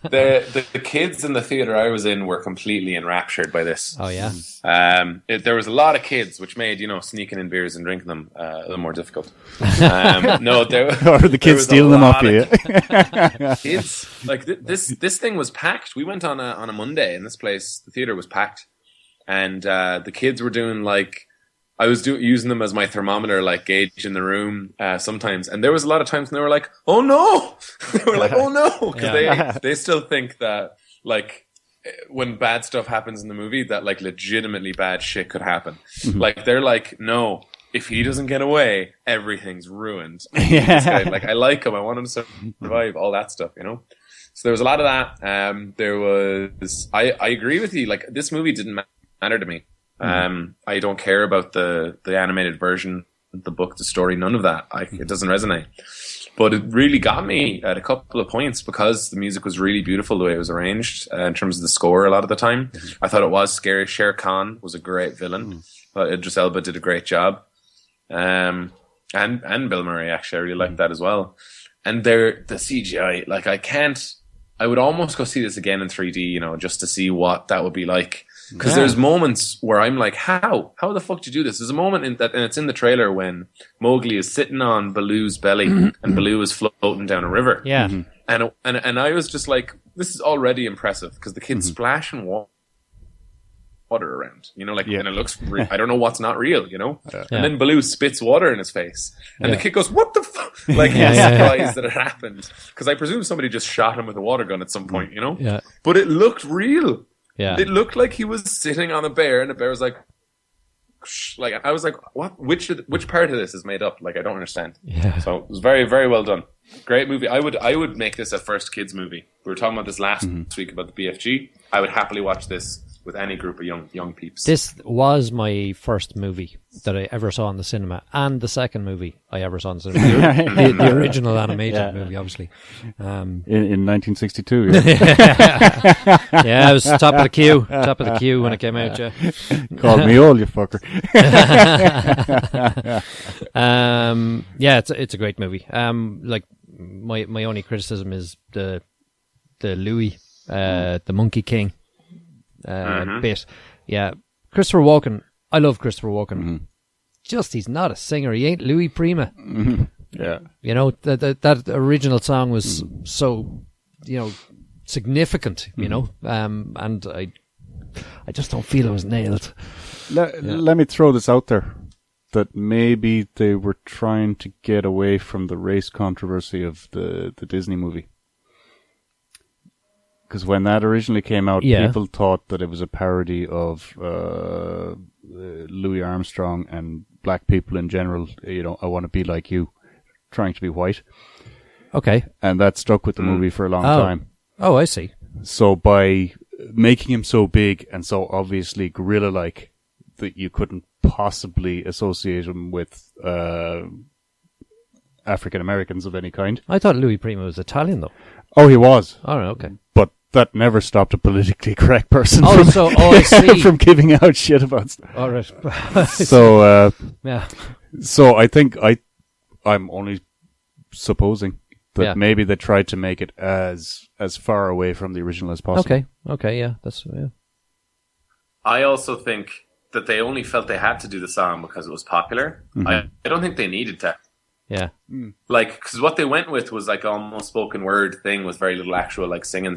The kids in the theater I was in were completely enraptured by this. Oh, yeah. There was a lot of kids, which made, you know, sneaking in beers and drinking them a little more difficult. No, or the kids stealing them off you. Kids, like this thing was packed. We went on a Monday, and this place, the theater was packed, and the kids were doing like I was using them as my thermometer, like gauge in the room sometimes, and there was a lot of times when they were like, "Oh no," they were like, "Oh no," because they still think that like when bad stuff happens in the movie, that like legitimately bad shit could happen. Like they're like, "No. If he doesn't get away, everything's ruined." This guy, like, I like him. I want him to survive. All that stuff, you know. So there was a lot of that. There was. I agree with you. Like, this movie didn't matter to me. I don't care about the animated version, the book, the story. None of that. It doesn't resonate. But it really got me at a couple of points because the music was really beautiful the way it was arranged in terms of the score. A lot of the time, I thought it was scary. Shere Khan was a great villain. Idris Elba did a great job. and Bill Murray. Actually, I really like that as well. And the CGI, like I would almost go see this again in 3D, you know, just to see what that would be like. Because there's moments where I'm like, how the fuck did you do this? There's a moment and it's in the trailer when Mowgli is sitting on Baloo's belly and Baloo is floating down a river. Yeah. And I was just like, this is already impressive because the kid's splashing water around, you know, like, and it looks I don't know what's not real, you know. And then Baloo spits water in his face, and the kid goes, "What the fuck?" Like he's surprised that it happened because I presume somebody just shot him with a water gun at some point, you know. Yeah. But it looked real. Yeah. It looked like he was sitting on a bear, and the bear was like I was like, what? Which part of this is made up? Like I don't understand. Yeah. So it was very, very well done. Great movie. I would make this a first kids movie. We were talking about this last week about the BFG. I would happily watch this with any group of young peeps. This was my first movie that I ever saw in the cinema, and the second movie I ever saw in the cinema. the original animated movie, obviously. In 1962. Yeah. Yeah, it was top of the queue when it came out. Yeah, Called me old, you fucker. Yeah, it's a great movie. Like my only criticism is the Louis, the Monkey King. Bit. Yeah. Christopher Walken. I love Christopher Walken. Just he's not a singer. He ain't Louis Prima. Yeah. You know, that original song was so, you know, significant, you know, and I just don't feel it was nailed. Let me throw this out there, that maybe they were trying to get away from the race controversy of the Disney movie. Because when that originally came out, people thought that it was a parody of Louis Armstrong and black people in general. You know, I want to be like you, trying to be white. Okay. And that stuck with the movie for a long time. Oh, I see. So by making him so big and so obviously gorilla-like that you couldn't possibly associate him with African Americans of any kind. I thought Louis Prima was Italian, though. Oh, he was. All right, okay. But that never stopped a politically correct person I see. from giving out shit about stuff. All right. So, yeah. So I think I'm only supposing that maybe they tried to make it as far away from the original as possible. Okay, yeah, yeah. I also think that they only felt they had to do the song because it was popular. I don't think they needed to. Yeah. Like, because what they went with was like almost spoken word thing with very little actual like singing.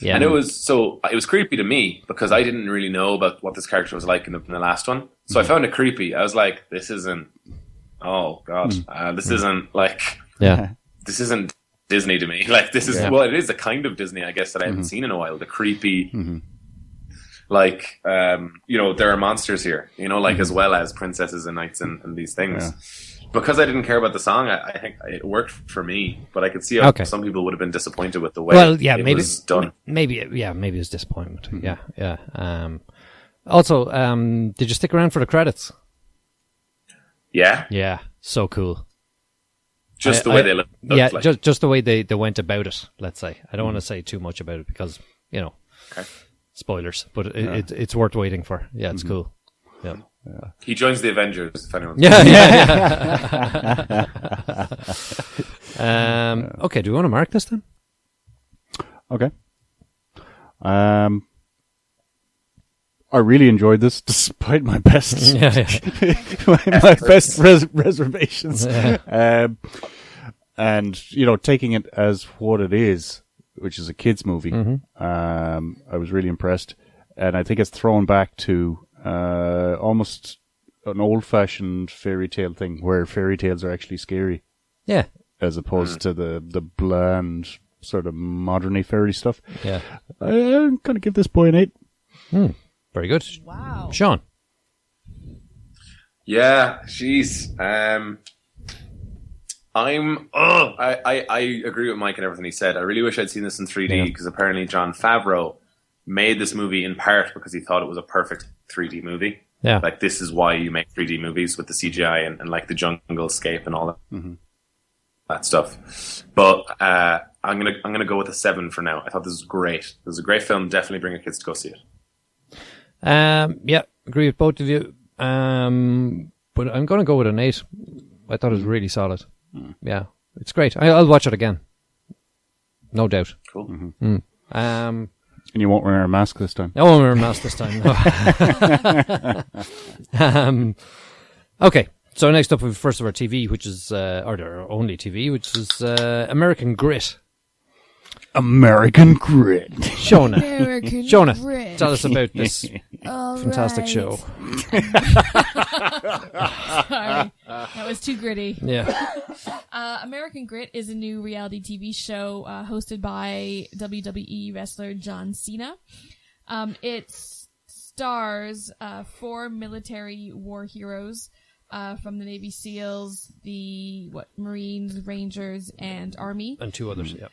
Yeah. And it was creepy to me because I didn't really know about what this character was like in the last one. So I found it creepy. I was like, this isn't, oh God, this isn't like, this isn't Disney to me. Like this is, well, it is a kind of Disney, I guess, that I haven't seen in a while. The creepy, like, you know, there are monsters here, you know, like as well as princesses and knights and these things. Yeah. Because I didn't care about the song, I think it worked for me. But I could see how some people would have been disappointed with the way it was done. Maybe it was disappointment. Yeah. Also, did you stick around for the credits? Yeah. Yeah, so cool. Just the way they looked. Yeah, like. just the way they went about it, let's say. I don't want to say too much about it because, you know, spoilers. But it's worth waiting for. Yeah, it's cool. Yeah. He joins the Avengers, if anyone's okay, do we want to mark this then? Okay. I really enjoyed this, despite my best my best reservations. And you know, taking it as what it is, which is a kids movie, I was really impressed, and I think it's thrown back to almost an old-fashioned fairy tale thing, where fairy tales are actually scary. Yeah. As opposed to the bland, sort of modern-y fairy stuff. Yeah. I'm going to give this boy an 8. Very good. Wow. Sean? Yeah, jeez. I agree with Mike and everything he said. I really wish I'd seen this in 3D, because apparently Jon Favreau made this movie in part because he thought it was a perfect 3D movie. Yeah. Like, this is why you make 3D movies, with the CGI and like the jungle scape and all that, that stuff. But I'm gonna go with a 7 for now. I thought this was great. It was a great film. Definitely bring your kids to go see it. Yeah, agree with both of you. but I'm going to go with an 8. I thought it was really solid. Yeah, it's great. I'll watch it again. No doubt. Cool. And you won't wear a mask this time. I won't wear a mask this time. No. Okay, so next up we have first of our TV, which is, or our only TV, which is American Grit. American Grit. Shona, American Shona, Grit. tell us about this All fantastic right. show. Sorry, that was too gritty. Yeah. American Grit is a new reality TV show hosted by WWE wrestler John Cena. It stars 4 military war heroes from the Navy SEALs, the Marines, Rangers, and Army. And 2 others, yeah.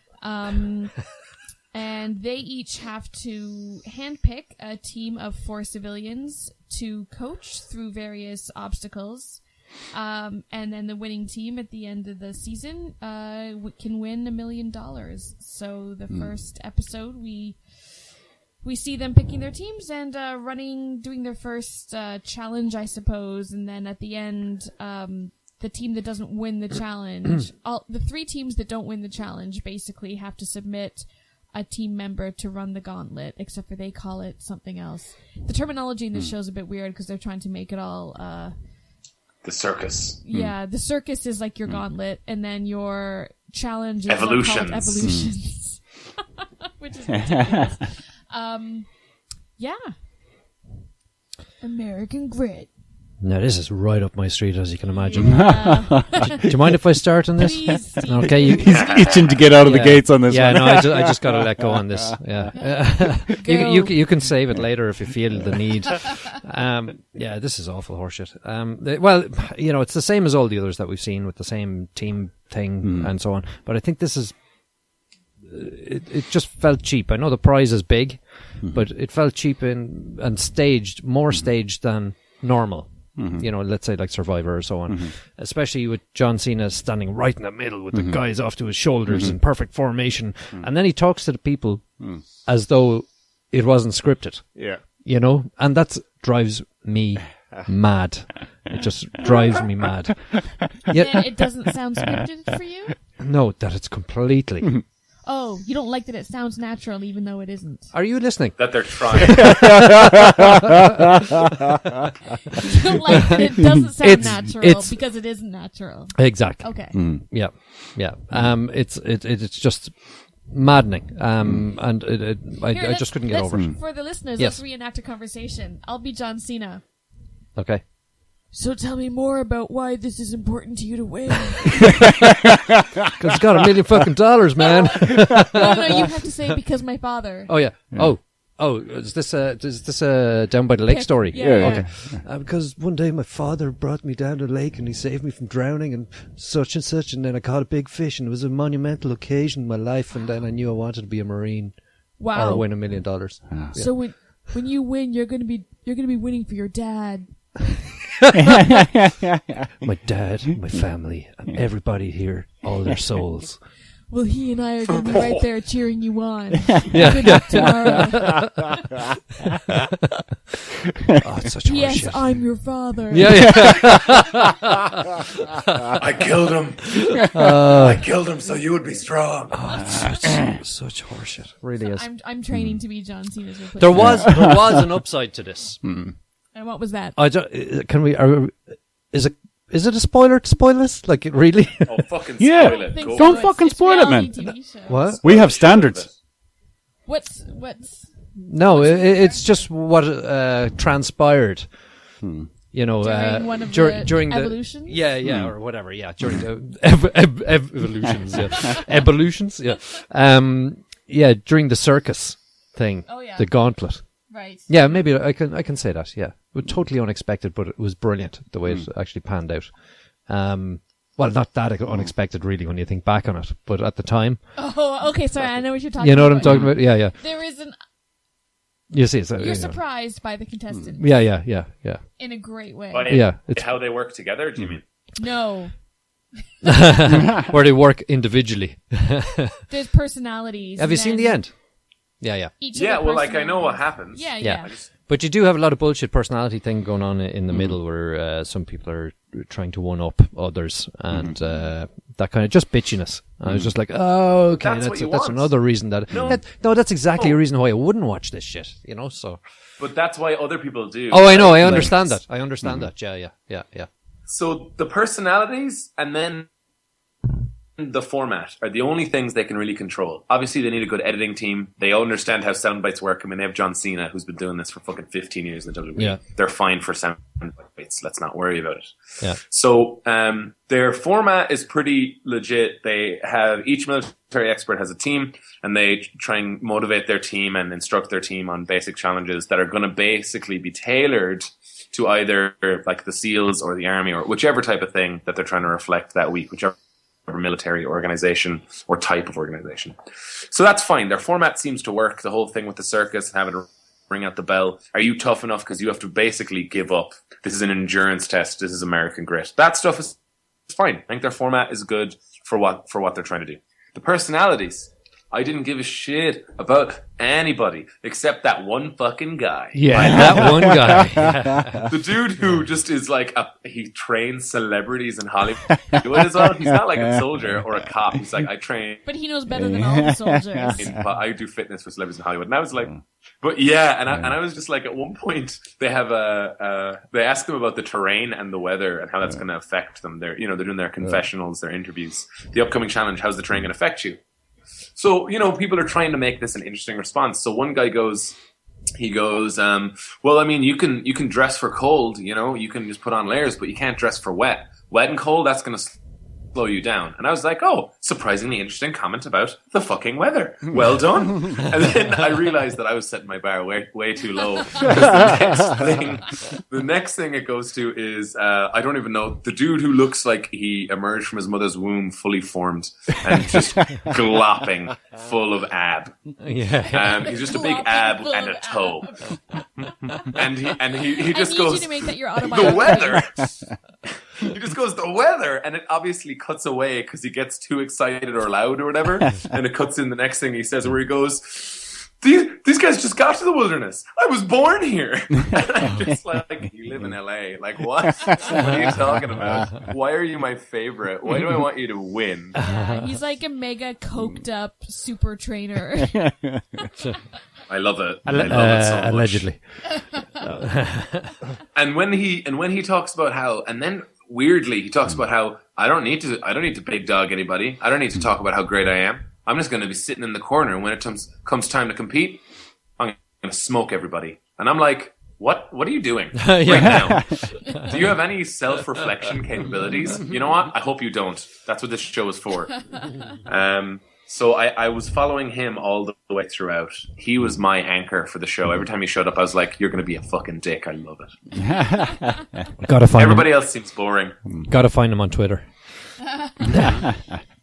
And they each have to handpick a team of 4 civilians to coach through various obstacles. And then the winning team at the end of the season can win $1 million. So the first episode, we see them picking their teams and doing their first challenge, I suppose. And then at the end, the team that doesn't win the challenge, the 3 teams that don't win the challenge basically have to submit a team member to run the gauntlet, except for they call it something else. The terminology in this show is a bit weird because they're trying to make it all... The circus. Yeah, the circus is like your gauntlet, and then your challenge is Evolutions. called evolutions. Which is ridiculous. Yeah. American Grit. Now, this is right up my street, as you can imagine. Yeah. Do you mind if I start on this? Please, Steve. Okay, Itching to get out of the gates on this yeah, one. no, I just got to let go on this. Yeah, you can save it later if you feel the need. Yeah, this is awful horseshit. Well, you know, it's the same as all the others that we've seen with the same team thing and so on. But I think this is. It just felt cheap. I know the prize is big, but it felt cheap and staged, more staged than normal. You know, let's say like Survivor or so on. Especially with John Cena standing right in the middle with the guys off to his shoulders in perfect formation. And then he talks to the people as though it wasn't scripted. Yeah. You know? And that drives me mad. It just drives me mad. Then it doesn't sound scripted for you? No, that it's completely... Oh, you don't like that it sounds natural even though it isn't. Are you listening? That they're trying. You don't like that it doesn't sound natural because it isn't natural. Exactly. Okay. Yeah. It's just maddening. And I just couldn't get over it. For the listeners, Yes. let's reenact a conversation. I'll be John Cena. Okay. So tell me more about why this is important to you to win. Because it's got $1 million fucking dollars, man. No, you have to say because my father. Oh yeah. Oh, is this a down by the lake story? Yeah. Okay. Because one day my father brought me down to the lake and he saved me from drowning and such, and then I caught a big fish and it was a monumental occasion in my life, and then I knew I wanted to be a Marine. Wow. Or win $1 million. Yeah. So when you win, you're gonna be winning for your dad. My dad, my family, and everybody here, all their souls. Well, he and I are gonna be right there cheering you on. Yeah. Good luck tomorrow. Oh, it's such Yes, horseshit. I'm your father. Yeah. I killed him. I killed him so you would be strong. It's such horseshit. Really is. I'm training to be John Cena's replacement. There was an upside to this. And what was that? Can we? Is it a spoiler to spoil this? Like, really? Oh, fucking Yeah. spoil it. Go Don't for it. fucking spoil it, man. reality TV show. What? We have standards. What's No, it's just what transpired. You know, During one of during the the evolutions? Yeah, or whatever. Yeah, during the evolutions. Yeah, evolutions. Yeah, yeah, during the circus thing. Oh, yeah. The gauntlet. right? Yeah, maybe I can say that. Yeah, it was totally unexpected, but it was brilliant the way it actually panned out. Well, not that unexpected, really, when you think back on it, but at the time, Oh, okay. Sorry, I know what you're talking. you know what I'm about. talking about? Yeah, yeah. There is an. You see, so, You're you know. surprised by the contestants Yeah. in a great way. But Yeah, it's- how they work together, do you mean? No, Where they work individually. there's personalities. Have you and seen then the end? Yeah. Each of Yeah, the well, like, I know what personalities- happens. Yeah, Yeah. yeah. But you do have a lot of bullshit personality thing going on in the middle where some people are trying to one-up others and that kind of just bitchiness. I was just like, oh, okay, that's another reason that... No, that's exactly a reason why I wouldn't watch this shit, so... But that's why other people do. Oh, I know, I understand that. I understand that, yeah. So the personalities and then the format are the only things they can really control. Obviously, they need a good editing team. They understand how sound bites work. I mean, they have John Cena, who's been doing this for fucking 15 years in the WWE. Yeah. They're fine for sound bites. Let's not worry about it. Yeah. So their format is pretty legit. They have each military expert has a team, and they try and motivate their team and instruct their team on basic challenges that are going to basically be tailored to either like the SEALs or the Army or whichever type of thing that they're trying to reflect that week, whichever military organization or type of organization. So that's fine. Their format seems to work. The whole thing with the circus, having to ring out the bell. Are you tough enough? Because you have to basically give up. This is an endurance test. This is American grit. That stuff is fine. I think their format is good for what they're trying to do. The personalities. I didn't give a shit about anybody except that one fucking guy. Yeah, that one guy. The dude who just is like, he trains celebrities in Hollywood as well. He's not like a soldier or a cop. He's like, I train. But he knows better than all the soldiers. I do fitness for celebrities in Hollywood. And I was like, but yeah, and I was just like, at one point, they have they ask them about the terrain and the weather and how that's going to affect them. They're doing their confessionals, their interviews. The upcoming challenge, how's the terrain going to affect you? So, people are trying to make this an interesting response. So one guy goes, well, I mean, you can dress for cold, you can just put on layers, but you can't dress for wet. Wet and cold, that's going to slow you down. And I was like, oh, surprisingly interesting comment about the fucking weather. Well done. And then I realized that I was setting my bar way too low. The next thing it goes to is, I don't even know, the dude who looks like he emerged from his mother's womb fully formed and just glopping full of ab. Yeah. He's just a big ab and a toe. And he just goes, you to make that your autobiography. The weather. He just goes, the weather, and it obviously cuts away because he gets too excited or loud or whatever, and it cuts in the next thing he says where he goes, these guys just got to the wilderness. I was born here. And I'm just like, you live in LA. Like, what? What are you talking about? Why are you my favorite? Why do I want you to win? He's like a mega coked up super trainer. I love it. I love it so much. Allegedly. And when he talks about how, and then weirdly he talks about how I don't need to big dog anybody. I don't need to talk about how great I am. I'm just going to be sitting in the corner, and when it comes time to compete, I'm going to smoke everybody. And I'm like, what are you doing right now? Do you have any self-reflection capabilities? You know what? I hope you don't. That's what this show is for. So I was following him all the way throughout. He was my anchor for the show. Every time he showed up, I was like, you're going to be a fucking dick. I love it. Gotta find Everybody else seems boring. Gotta find him on Twitter.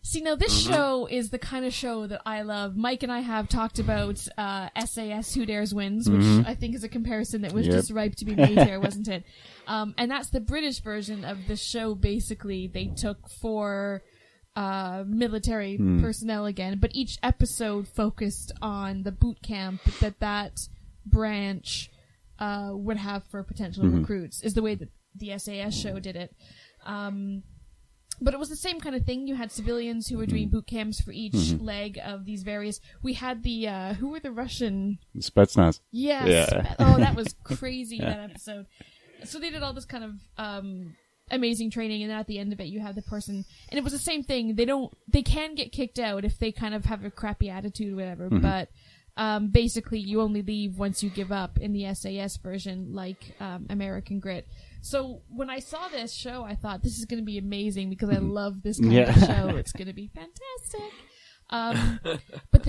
See, now this show is the kind of show that I love. Mike and I have talked about SAS Who Dares Wins, which I think is a comparison that was just ripe to be made here, wasn't it? And that's the British version of the show. Basically, they took 4 military personnel again, but each episode focused on the boot camp that branch would have for potential recruits, is the way that the SAS show did it. But it was the same kind of thing. You had civilians who were doing boot camps for each leg of these various... We had the... who were the Russian... Spetsnaz. Yes. Yeah. Oh, that was crazy, that episode. So they did all this kind of amazing training, and then at the end of it, you have the person... And it was the same thing. They can get kicked out if they kind of have a crappy attitude or whatever, but... basically, you only leave once you give up in the SAS version, like American Grit. So when I saw this show, I thought this is going to be amazing because I love this kind of show. It's going to be fantastic. But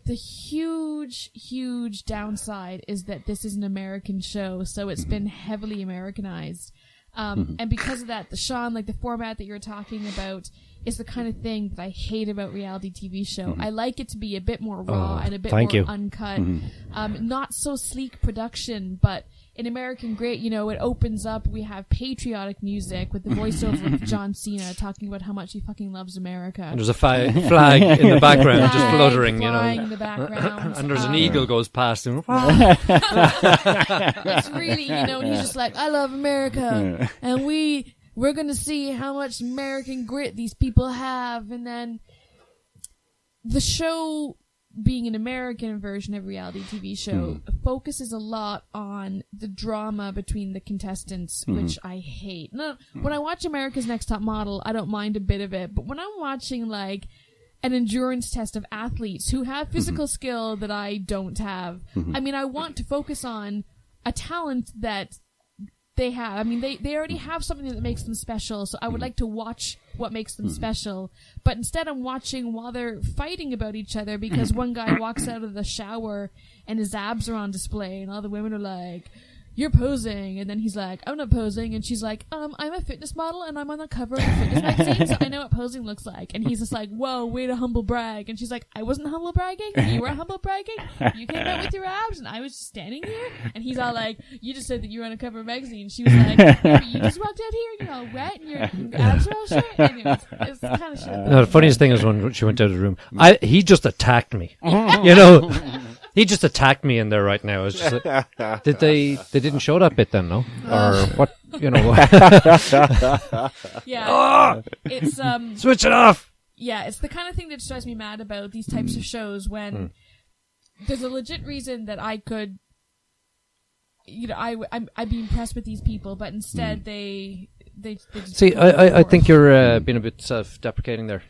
the huge downside is that this is an American show, so it's been heavily Americanized. And because of that, the format that you're talking about, is the kind of thing that I hate about reality TV show. I like it to be a bit more raw and a bit thank more you. uncut. Not so sleek production, but in American Great, you know, it opens up, we have patriotic music with the voiceover of John Cena talking about how much he fucking loves America. And there's a flag in the background just fluttering, you flying know. in the background. And there's an eagle goes past him. It's really, you know, and he's just like, I love America. And we're going to see how much American grit these people have. And then the show, being an American version of reality TV show, focuses a lot on the drama between the contestants, which I hate. No, when I watch America's Next Top Model, I don't mind a bit of it. But when I'm watching, like, an endurance test of athletes who have physical skill that I don't have, I mean, I want to focus on a talent that they have. I mean, they already have something that makes them special, so I would like to watch what makes them special. But instead I'm watching while they're fighting about each other because one guy walks out of the shower and his abs are on display and all the women are like, you're posing, and then he's like, I'm not posing, and she's like, I'm a fitness model and I'm on the cover of a fitness magazine, so I know what posing looks like. And he's just like, whoa, way to humble brag. And she's like, I wasn't humble bragging, you were humble bragging, you came out with your abs and I was just standing here. And he's all like, you just said that you were on a cover of a magazine. And she was like, yeah, but you just walked out here and you're all wet and your abs are all short. Anyways, it's kind of shit. No, the funniest thing is when she went out of the room, he just attacked me. You know, he just attacked me in there right now. It's just like, they didn't show that bit then, no? Or what, you know? Yeah. It's, Switch it off! yeah, it's the kind of thing that drives me mad about these types of shows when there's a legit reason that I could, you know, I'd be impressed with these people, but instead they just See, I think you're being a bit self-deprecating there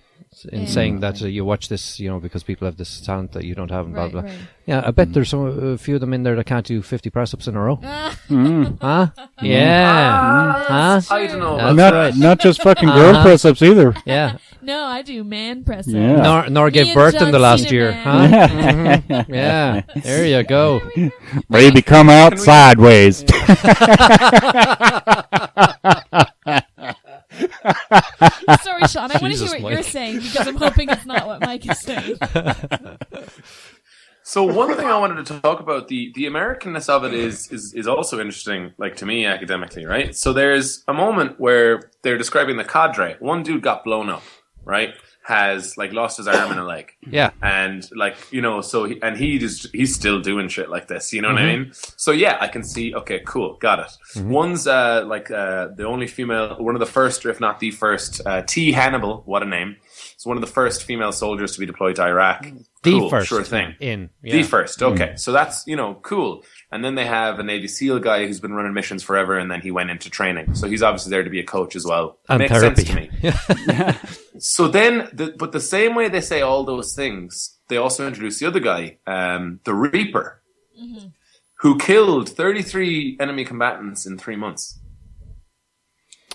in saying that you watch this, you know, because people have this talent that you don't have and blah, Right, blah. right. Yeah, I bet there's a few of them in there that can't do 50 press-ups in a row. Huh? Yeah. Huh? I don't know. That's not, right. not just fucking girl press-ups either. Yeah. No, I do man press-ups. Yeah. Nor Me gave and birth in John the last Cena, year. man. Huh? Mhm. Yeah. There you go. Baby, come out sideways. Sorry, Sean, I want to Jesus, hear what you're Mike. saying because I'm hoping it's not what Mike is saying. So one thing I wanted to talk about, the Americanness of it is also interesting, like to me academically, right? So there's a moment where they're describing the cadre. One dude got blown up, right? Has like lost his arm and a leg. Yeah. And like, you know, so he's still doing shit like this, you know what I mean? So yeah, I can see, okay, cool, got it. One's the only female, one of the first, or if not the first, T. Hannibal, what a name. It's one of the first female soldiers to be deployed to Iraq. The Cool, first. sure thing. In. Yeah. The first, okay. So that's, you know, cool. And then they have a Navy SEAL guy who's been running missions forever, and then he went into training. So he's obviously there to be a coach as well. And Makes therapy. sense to me. So then, but the same way they say all those things, they also introduce the other guy, the Reaper, who killed 33 enemy combatants in 3 months.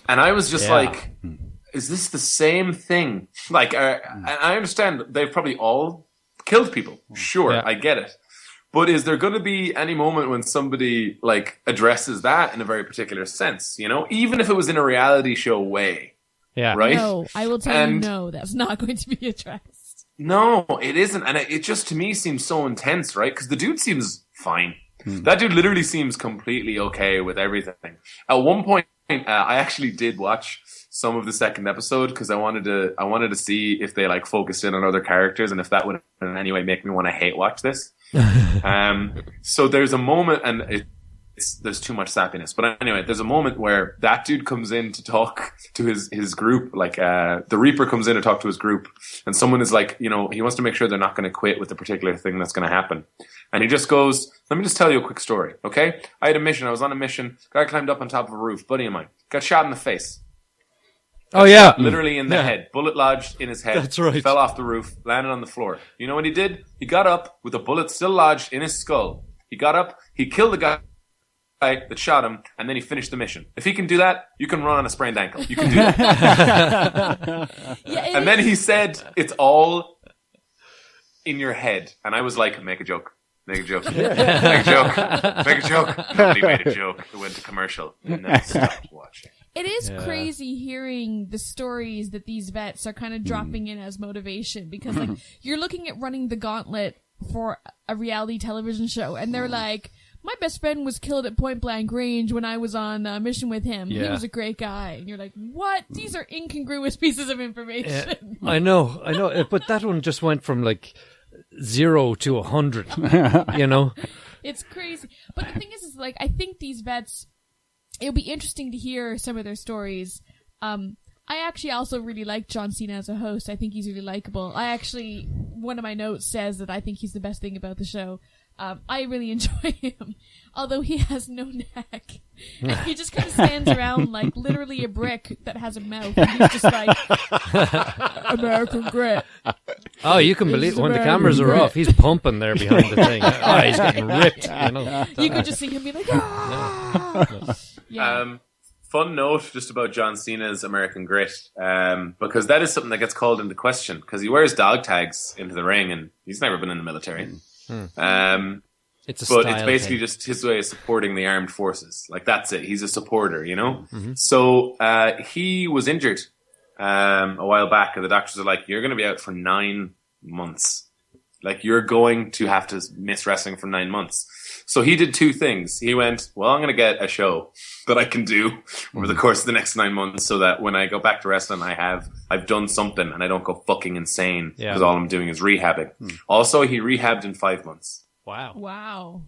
And I was just like, is this the same thing? Like, and I understand they've probably all killed people. Sure, Yeah. I get it. But is there going to be any moment when somebody like addresses that in a very particular sense? You know, even if it was in a reality show way, Yeah. right? No, I will tell you And- no, that's not going to be addressed. No, it isn't, and it just to me seems so intense, right? Because the dude seems fine. That dude literally seems completely okay with everything. At one point, I actually did watch some of the second episode because I wanted to see if they like focused in on other characters and if that would in any way make me want to hate watch this. So there's a moment, and there's too much sappiness. But anyway, there's a moment where that dude comes in to talk to his group. Like the Reaper comes in to talk to his group, and someone is like, you know, he wants to make sure they're not going to quit with the particular thing that's going to happen. And he just goes, let me just tell you a quick story, okay? I had a mission. I was on a mission. Guy climbed up on top of a roof. Buddy of mine got shot in the face. Oh, yeah. Literally in the head. Bullet lodged in his head. That's right. Fell off the roof, landed on the floor. You know what he did? He got up with a bullet still lodged in his skull. He got up, he killed the guy that shot him, and then he finished the mission. If he can do that, you can run on a sprained ankle. You can do that. And then he said, it's all in your head. And I was like, make a joke. Make a joke. Make a joke. Make a joke. Nobody made a joke. It went to commercial. And then I stopped watching. It is crazy hearing the stories that these vets are kind of dropping in as motivation, because like you're looking at running the gauntlet for a reality television show, and they're like, my best friend was killed at point blank range when I was on a mission with him. He was a great guy. And you're like, what? These are incongruous pieces of information. I know. But that one just went from like 0 to 100, you know? It's crazy. But the thing is like, I think these vets, it'll be interesting to hear some of their stories. I actually also really like John Cena as a host. I think he's really likable. One of my notes says that I think he's the best thing about the show. I really enjoy him, although he has no neck. And he just kind of stands around like literally a brick that has a mouth. And he's just like, American grit. Oh, you can believe when the cameras are off, he's pumping there behind the thing. Oh, he's getting ripped. You know, you could just see him be like, ah! Yeah. Fun note just about John Cena's American Grit, because that is something that gets called into question, because he wears dog tags into the ring and he's never been in the military. It's basically just his way of supporting the armed forces. Like, that's it. He's a supporter, you know? So he was injured a while back, and the doctors are like, you're going to be out for 9 months. Like, you're going to have to miss wrestling for 9 months. So he did 2 things. He went, well, I'm going to get a show that I can do over the course of the next 9 months, so that when I go back to wrestling, I've done something and I don't go fucking insane, because all I'm doing is rehabbing. Also, he rehabbed in 5 months. Wow.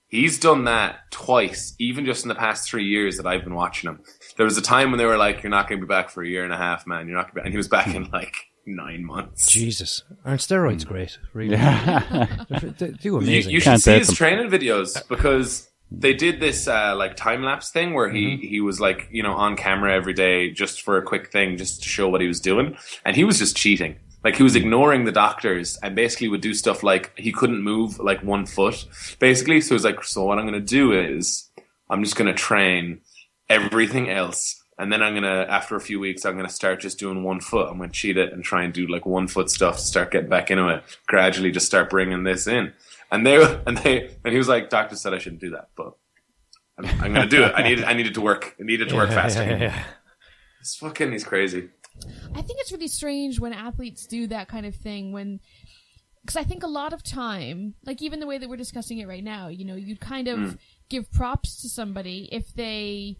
He's done that twice, even just in the past 3 years that I've been watching him. There was a time when they were like, you're not going to be back for a year and a half, man. You're not going to be, and he was back in like 9 months. Jesus. Aren't steroids great? Really? They do amazing. You should see his training videos, because they did this like time-lapse thing where he was like, you know, on camera every day just for a quick thing, just to show what he was doing. And he was just cheating. Like, he was ignoring the doctors and basically would do stuff like he couldn't move like 1 foot, basically. So he was like, so what I'm going to do is I'm just going to train everything else. And then after a few weeks, I'm going to start just doing 1 foot. I'm going to cheat it and try and do like 1 foot stuff to start getting back into it. Gradually just start bringing this in. And he was like, doctor said I shouldn't do that, but I'm going to do it. I needed to work. I needed to work faster. He's crazy. I think it's really strange when athletes do that kind of thing, because I think a lot of time, like even the way that we're discussing it right now, you know, you'd kind of give props to somebody if they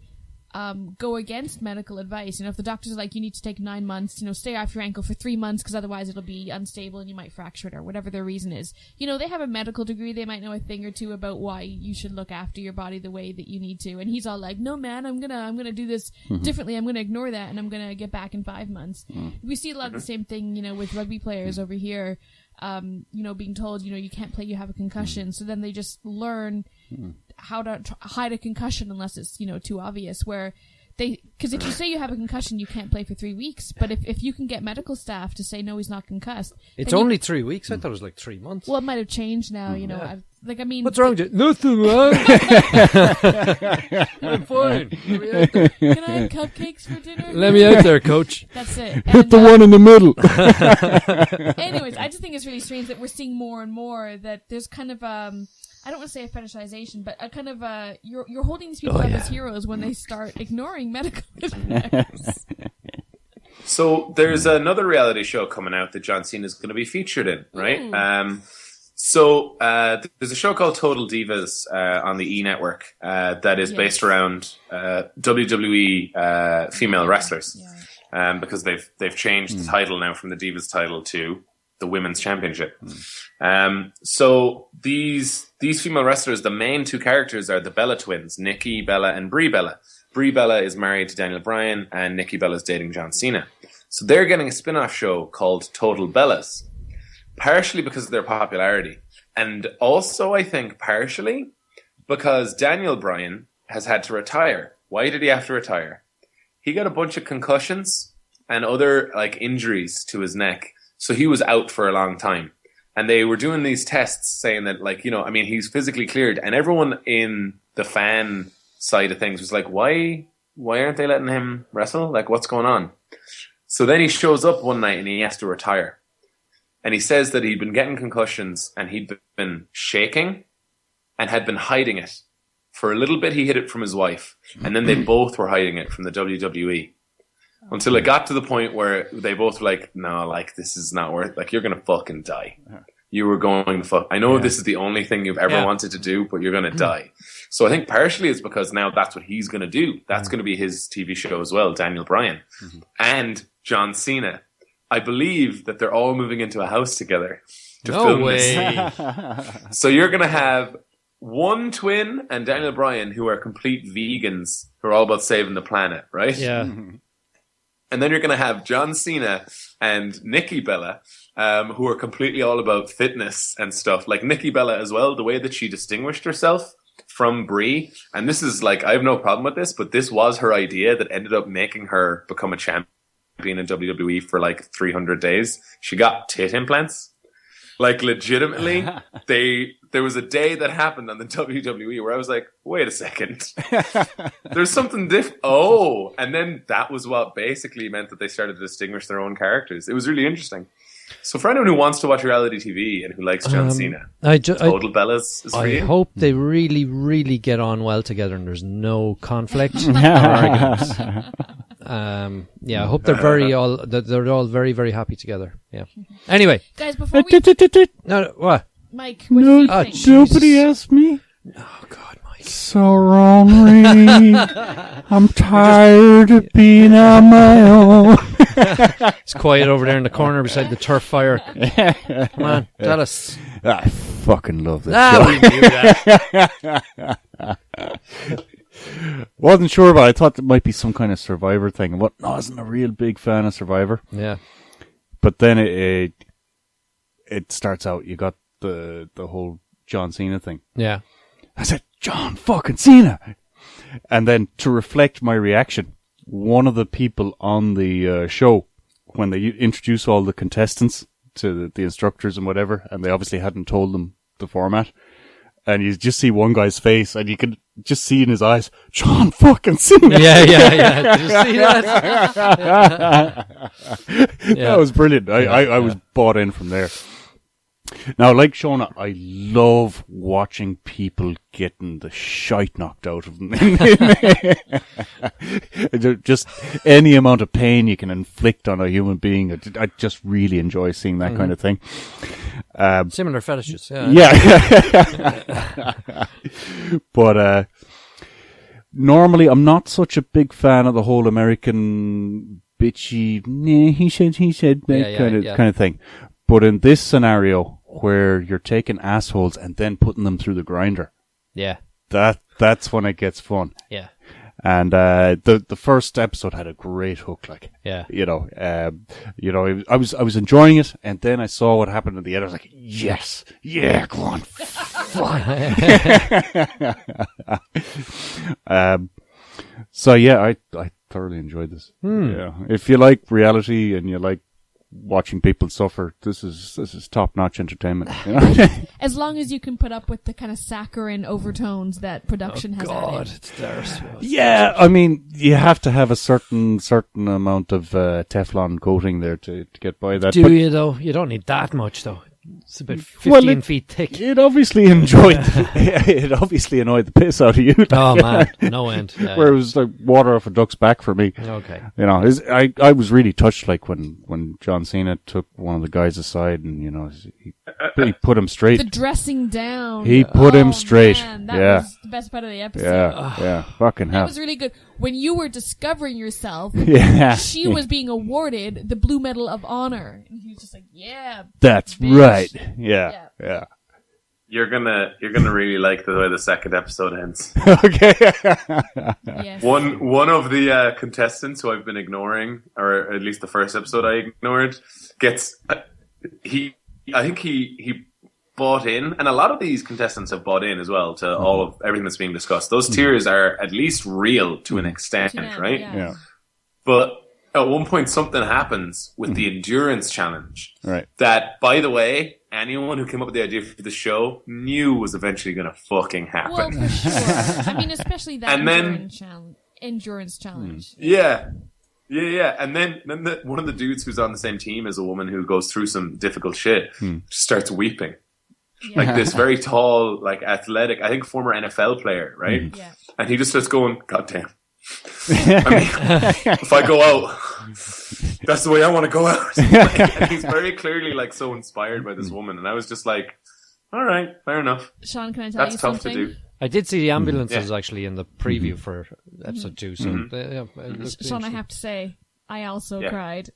go against medical advice. You know, if the doctors are like, you need to take 9 months, you know, stay off your ankle for 3 months because otherwise it'll be unstable and you might fracture it, or whatever their reason is. You know, they have a medical degree. They might know a thing or two about why you should look after your body the way that you need to. And he's all like, no, man, I'm gonna do this differently. I'm gonna ignore that and I'm gonna get back in 5 months. We see a lot of the same thing, you know, with rugby players over here. You know, being told, you know, you can't play, you have a concussion. So then they just learn how to hide a concussion unless it's, you know, too obvious, because if you say you have a concussion, you can't play for 3 weeks. But if you can get medical staff to say, no, he's not concussed. It's only 3 weeks. I thought it was like 3 months. Well, it might have changed now, you know. What's wrong with you? Nothing, man. I'm fine. Let me out there. Can I have cupcakes for dinner? Let me out there, coach. That's it. Hit the one in the middle. Anyways, I just think it's really strange that we're seeing more and more that there's kind of I don't want to say a fetishization, but a kind of you're holding these people up as heroes when they start ignoring medical advice. So there's another reality show coming out that John Cena is going to be featured in, right? There's a show called Total Divas on the E! Network that is based around WWE female wrestlers, because they've changed the title now from the Divas title to the Women's Championship. So these female wrestlers, the main 2 characters are the Bella twins, Nikki Bella and Brie Bella. Brie Bella is married to Daniel Bryan and Nikki Bella is dating John Cena. So they're getting a spin-off show called Total Bellas, partially because of their popularity. And also, I think, partially because Daniel Bryan has had to retire. Why did he have to retire? He got a bunch of concussions and other like injuries to his neck. So he was out for a long time. And they were doing these tests saying that, like, you know, I mean, he's physically cleared. And everyone in the fan side of things was like, why aren't they letting him wrestle? Like, what's going on? So then he shows up one night and he has to retire. And he says that he'd been getting concussions and he'd been shaking and had been hiding it For a little bit, he hid it from his wife, and then they both were hiding it from the WWE. Until it got to the point where they both were like, no, like, this is not worth, like, you're gonna fucking die. You were going to fuck. I know this is the only thing you've ever wanted to do, but you're gonna die. So I think partially it's because now that's what he's gonna do. That's gonna be his TV show as well, Daniel Bryan. And John Cena. I believe that they're all moving into a house together to film this. So you're gonna have one twin and Daniel Bryan who are complete vegans who are all about saving the planet, right? Yeah. And then you're going to have John Cena and Nikki Bella, who are completely all about fitness and stuff. Like Nikki Bella as well, the way that she distinguished herself from Brie. And this is like, I have no problem with this, but this was her idea that ended up making her become a champion in WWE for like 300 days. She got tit implants. Like legitimately, there was a day that happened on the WWE where I was like, wait a second, there's something different. Oh, and then that was what basically meant that they started to distinguish their own characters. It was really interesting. So for anyone who wants to watch reality TV and who likes John Cena, Total Bellas is for you. I hope they really, really get on well together and there's no conflict or arguments. I hope they're all very, very happy together. Yeah. Anyway, Guys, before we... no, what? Mike, what do you think? Nobody asked me. Oh God, Mike. So lonely. I'm tired of being on my own. It's quiet over there in the corner beside the turf fire. Come on, tell us. I fucking love this We knew that. Wasn't sure, but I thought it might be some kind of Survivor thing. I wasn't a real big fan of Survivor. Yeah. But then it starts out, you got the whole John Cena thing. Yeah. I said, John fucking Cena! And then to reflect my reaction, one of the people on the show, when they introduce all the contestants to the instructors and whatever, and they obviously hadn't told them the format, and you just see one guy's face, and you can just see in his eyes, John fucking Cena! Yeah. Did you see that? That was brilliant. I was bought in from there. Now, like Shona, I love watching people getting the shite knocked out of them. Just any amount of pain you can inflict on a human being. I just really enjoy seeing that kind of thing. Similar fetishes, Yeah. But normally, I'm not such a big fan of the whole American bitchy, he said, kind of thing. But in this scenario, where you're taking assholes and then putting them through the grinder, that's when it gets fun. Yeah. And the first episode had a great hook, like, yeah, I was enjoying it, and then I saw what happened at the end. I was like, yes, yeah, go on, fine. So yeah, I thoroughly enjoyed this. Yeah, if you like reality and you like watching people suffer, this is top-notch entertainment. You know? As long as you can put up with the kind of saccharine overtones that production has added. It's theirs. Yeah, I mean, you have to have a certain amount of Teflon coating there to get by that. Do you though? You don't need that much though. It's about 15 feet thick. It obviously annoyed the piss out of you. Oh man, no end. Yeah, where it was like water off a duck's back for me. Okay. You know, I was really touched, like when John Cena took one of the guys aside and, you know, he put him straight. The dressing down. He put him straight. Man, that was the best part of the episode. Yeah, fucking hell. That was really good. When you were discovering yourself, she was being awarded the Blue Medal of Honor. And he was just like, yeah. That's bitch. right. Yeah. You're gonna really like the way the second episode ends. Okay. Yes. One of the contestants who I've been ignoring, or at least the first episode I ignored, gets I think he bought in, and a lot of these contestants have bought in as well to all of everything that's being discussed. Those tiers are at least real to an extent, right? Yeah. But at one point something happens with the endurance challenge. Right. That, by the way, anyone who came up with the idea for the show knew was eventually going to fucking happen. Well, for sure. I mean, especially that endurance challenge. Yeah. And then one of the dudes who's on the same team as a woman who goes through some difficult shit starts weeping. like this very tall, like athletic, I think former NFL player, right? Yeah. And he just starts going, God damn. I mean, if I go out, that's the way I want to go out. Like, and he's very clearly like so inspired by this woman, and I was just like, all right, fair enough. Sean, can I tell you That's something? tough to do. I did see the ambulances actually in the preview for episode 2. So it looked Sean, I interesting. have to say, I also cried.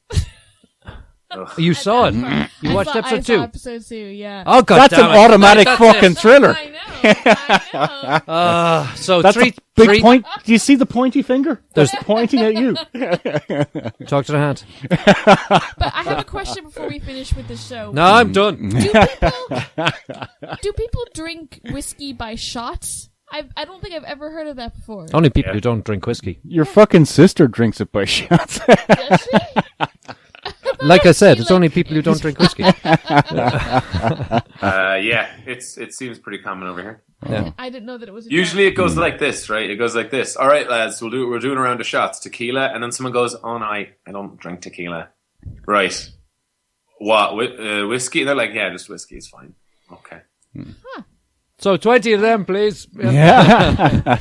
You saw it. You watched I episode saw 2. episode 2, yeah. Oh god, That's an damn it. automatic That's fucking it. thriller. I know. So That's three, a big three- point. Do you see the pointy finger? There's pointing at you. Talk to the hand. But I have a question before we finish with the show. No, I'm done. Do people drink whiskey by shots? I don't think I've ever heard of that before. Only people who don't drink whiskey. Your fucking sister drinks it by shots. Does she? Like I said, it's only people who don't drink whiskey. Yeah, it seems pretty common over here. Yeah. I didn't know that it was. Usually it goes like this, right? It goes like this. All right, lads, we're doing a round of shots, tequila, and then someone goes, "Oh no, I don't drink tequila." Right? What? Whiskey? And they're like, "Yeah, just whiskey is fine." Okay. So 20 of them, please. Yeah.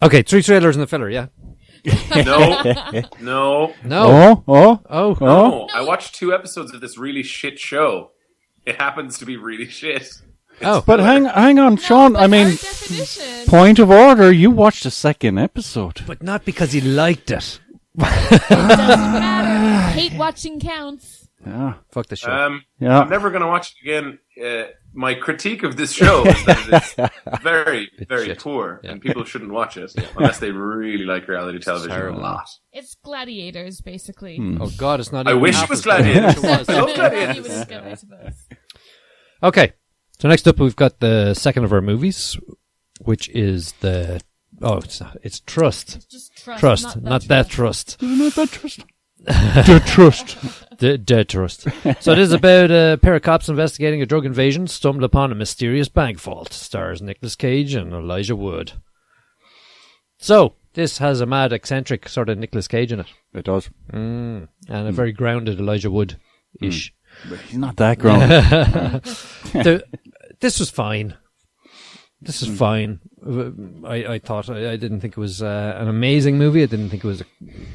Okay, 3 trailers and the filler, yeah? No. No. Oh. No. I watched 2 episodes of this really shit show. It happens to be really shit. Oh. But hang on, Sean. But I mean, our definition. point of order. You watched the second episode. But not because he liked it. Doesn't matter. Hate watching counts. Yeah. Fuck the show. Yeah. I'm never going to watch it again. My critique of this show is that it's very, very shit. poor, Yeah. and people shouldn't watch it unless they really like reality television terrible. a lot. It's gladiators, basically. Oh god, it's not I even wish half it was as good Gladiators. as it was. I love Maybe Gladiators. it was good, I suppose. Okay, so next up we've got the second of our movies, which is the... Oh, it's Trust. It's just trust. Trust, not that trust. Not that trust. The trust. Dead Trust. So it is about a pair of cops investigating a drug invasion, stumbled upon a mysterious bank vault. Stars Nicolas Cage and Elijah Wood. So, this has a mad, eccentric sort of Nicolas Cage in it. It does. And a very grounded Elijah Wood-ish. But he's not that grown. This was fine. This is fine. I thought I didn't think it was an amazing movie. I didn't think it was a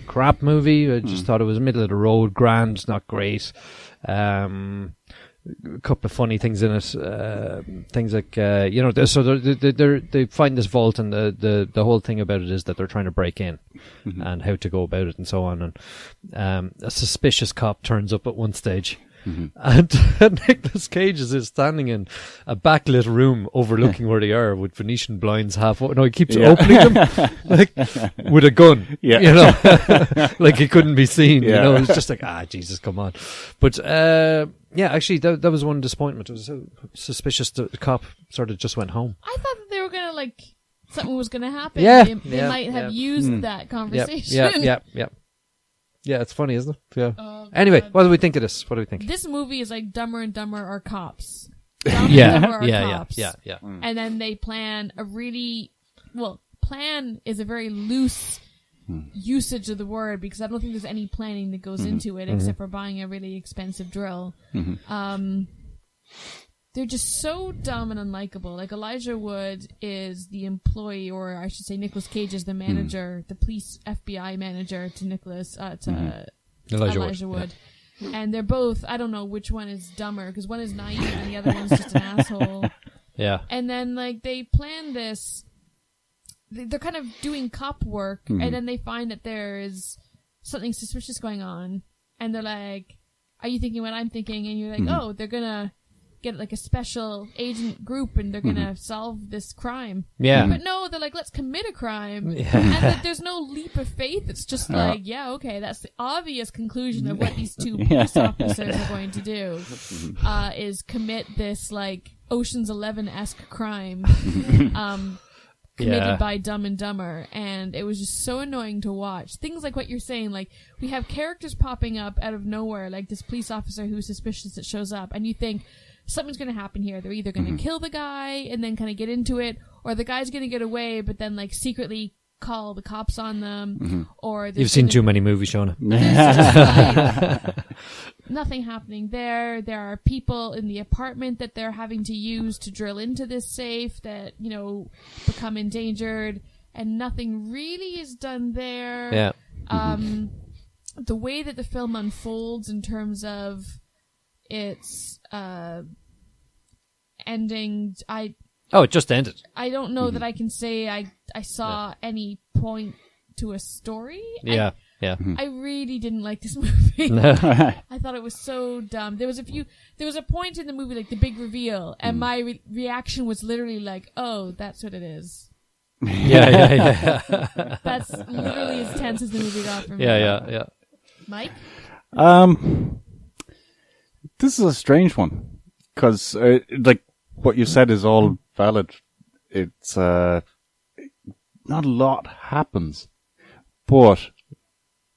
crap movie. I just thought it was middle of the road, grand, not great. A couple of funny things in it. Things like so they find this vault, and the whole thing about it is that they're trying to break in and how to go about it and so on. And a suspicious cop turns up at one stage. And Nicolas Cage is standing in a backlit room overlooking where they are with Venetian blinds half open. No, he keeps opening them like with a gun. Yeah. You know, like he couldn't be seen. You know, it's just like, Jesus, come on. But actually, that was one disappointment. It was so suspicious that the cop sort of just went home. I thought that they were going to, something was going to happen. Yeah. They might have used that conversation. Yeah, it's funny, isn't it? Yeah. Oh, Anyway, God. what do we think of this? What do we think? This movie is like Dumber and Dumber are cops. Dumb and Yeah, Dumber are yeah, cops. yeah. And then they plan a really, plan is a very loose usage of the word, because I don't think there's any planning that goes into it except for buying a really expensive drill. They're just so dumb and unlikable. Like, Elijah Wood is the employee, or I should say Nicolas Cage is the manager, the police FBI manager to Elijah Wood. Yeah. And they're both, I don't know which one is dumber, because one is naive and the other one's just an asshole. Yeah. And then, they plan this, they're kind of doing cop work, and then they find that there is something suspicious going on, and they're like, are you thinking what I'm thinking? And you're like, oh, they're gonna get a special agent group and they're gonna solve this crime. Yeah. But no, they're like, let's commit a crime. Yeah. And there's no leap of faith. It's just okay, that's the obvious conclusion of what these two police officers are going to do, is commit this Ocean's 11-esque crime committed by Dumb and Dumber. And it was just so annoying to watch. Things like what you're saying, we have characters popping up out of nowhere, like this police officer who's suspicious that shows up, and you think, something's going to happen here. They're either going to kill the guy and then kind of get into it, or the guy's going to get away but then secretly call the cops on them, or You've seen too many movies, Shona. Nothing happening there. There are people in the apartment that they're having to use to drill into this safe that, become endangered, and nothing really is done there. Yeah. The way that the film unfolds in terms of its ending, Oh, it just ended. I don't know that I can say I saw any point to a story. Yeah. I really didn't like this movie. I thought it was so dumb. There was a point in the movie, like the big reveal, and my reaction was literally like, "Oh, that's what it is." Yeah. That's literally as tense as the movie got for me. Yeah. Mike? This is a strange one because, like what you said is all valid. It's not a lot happens, but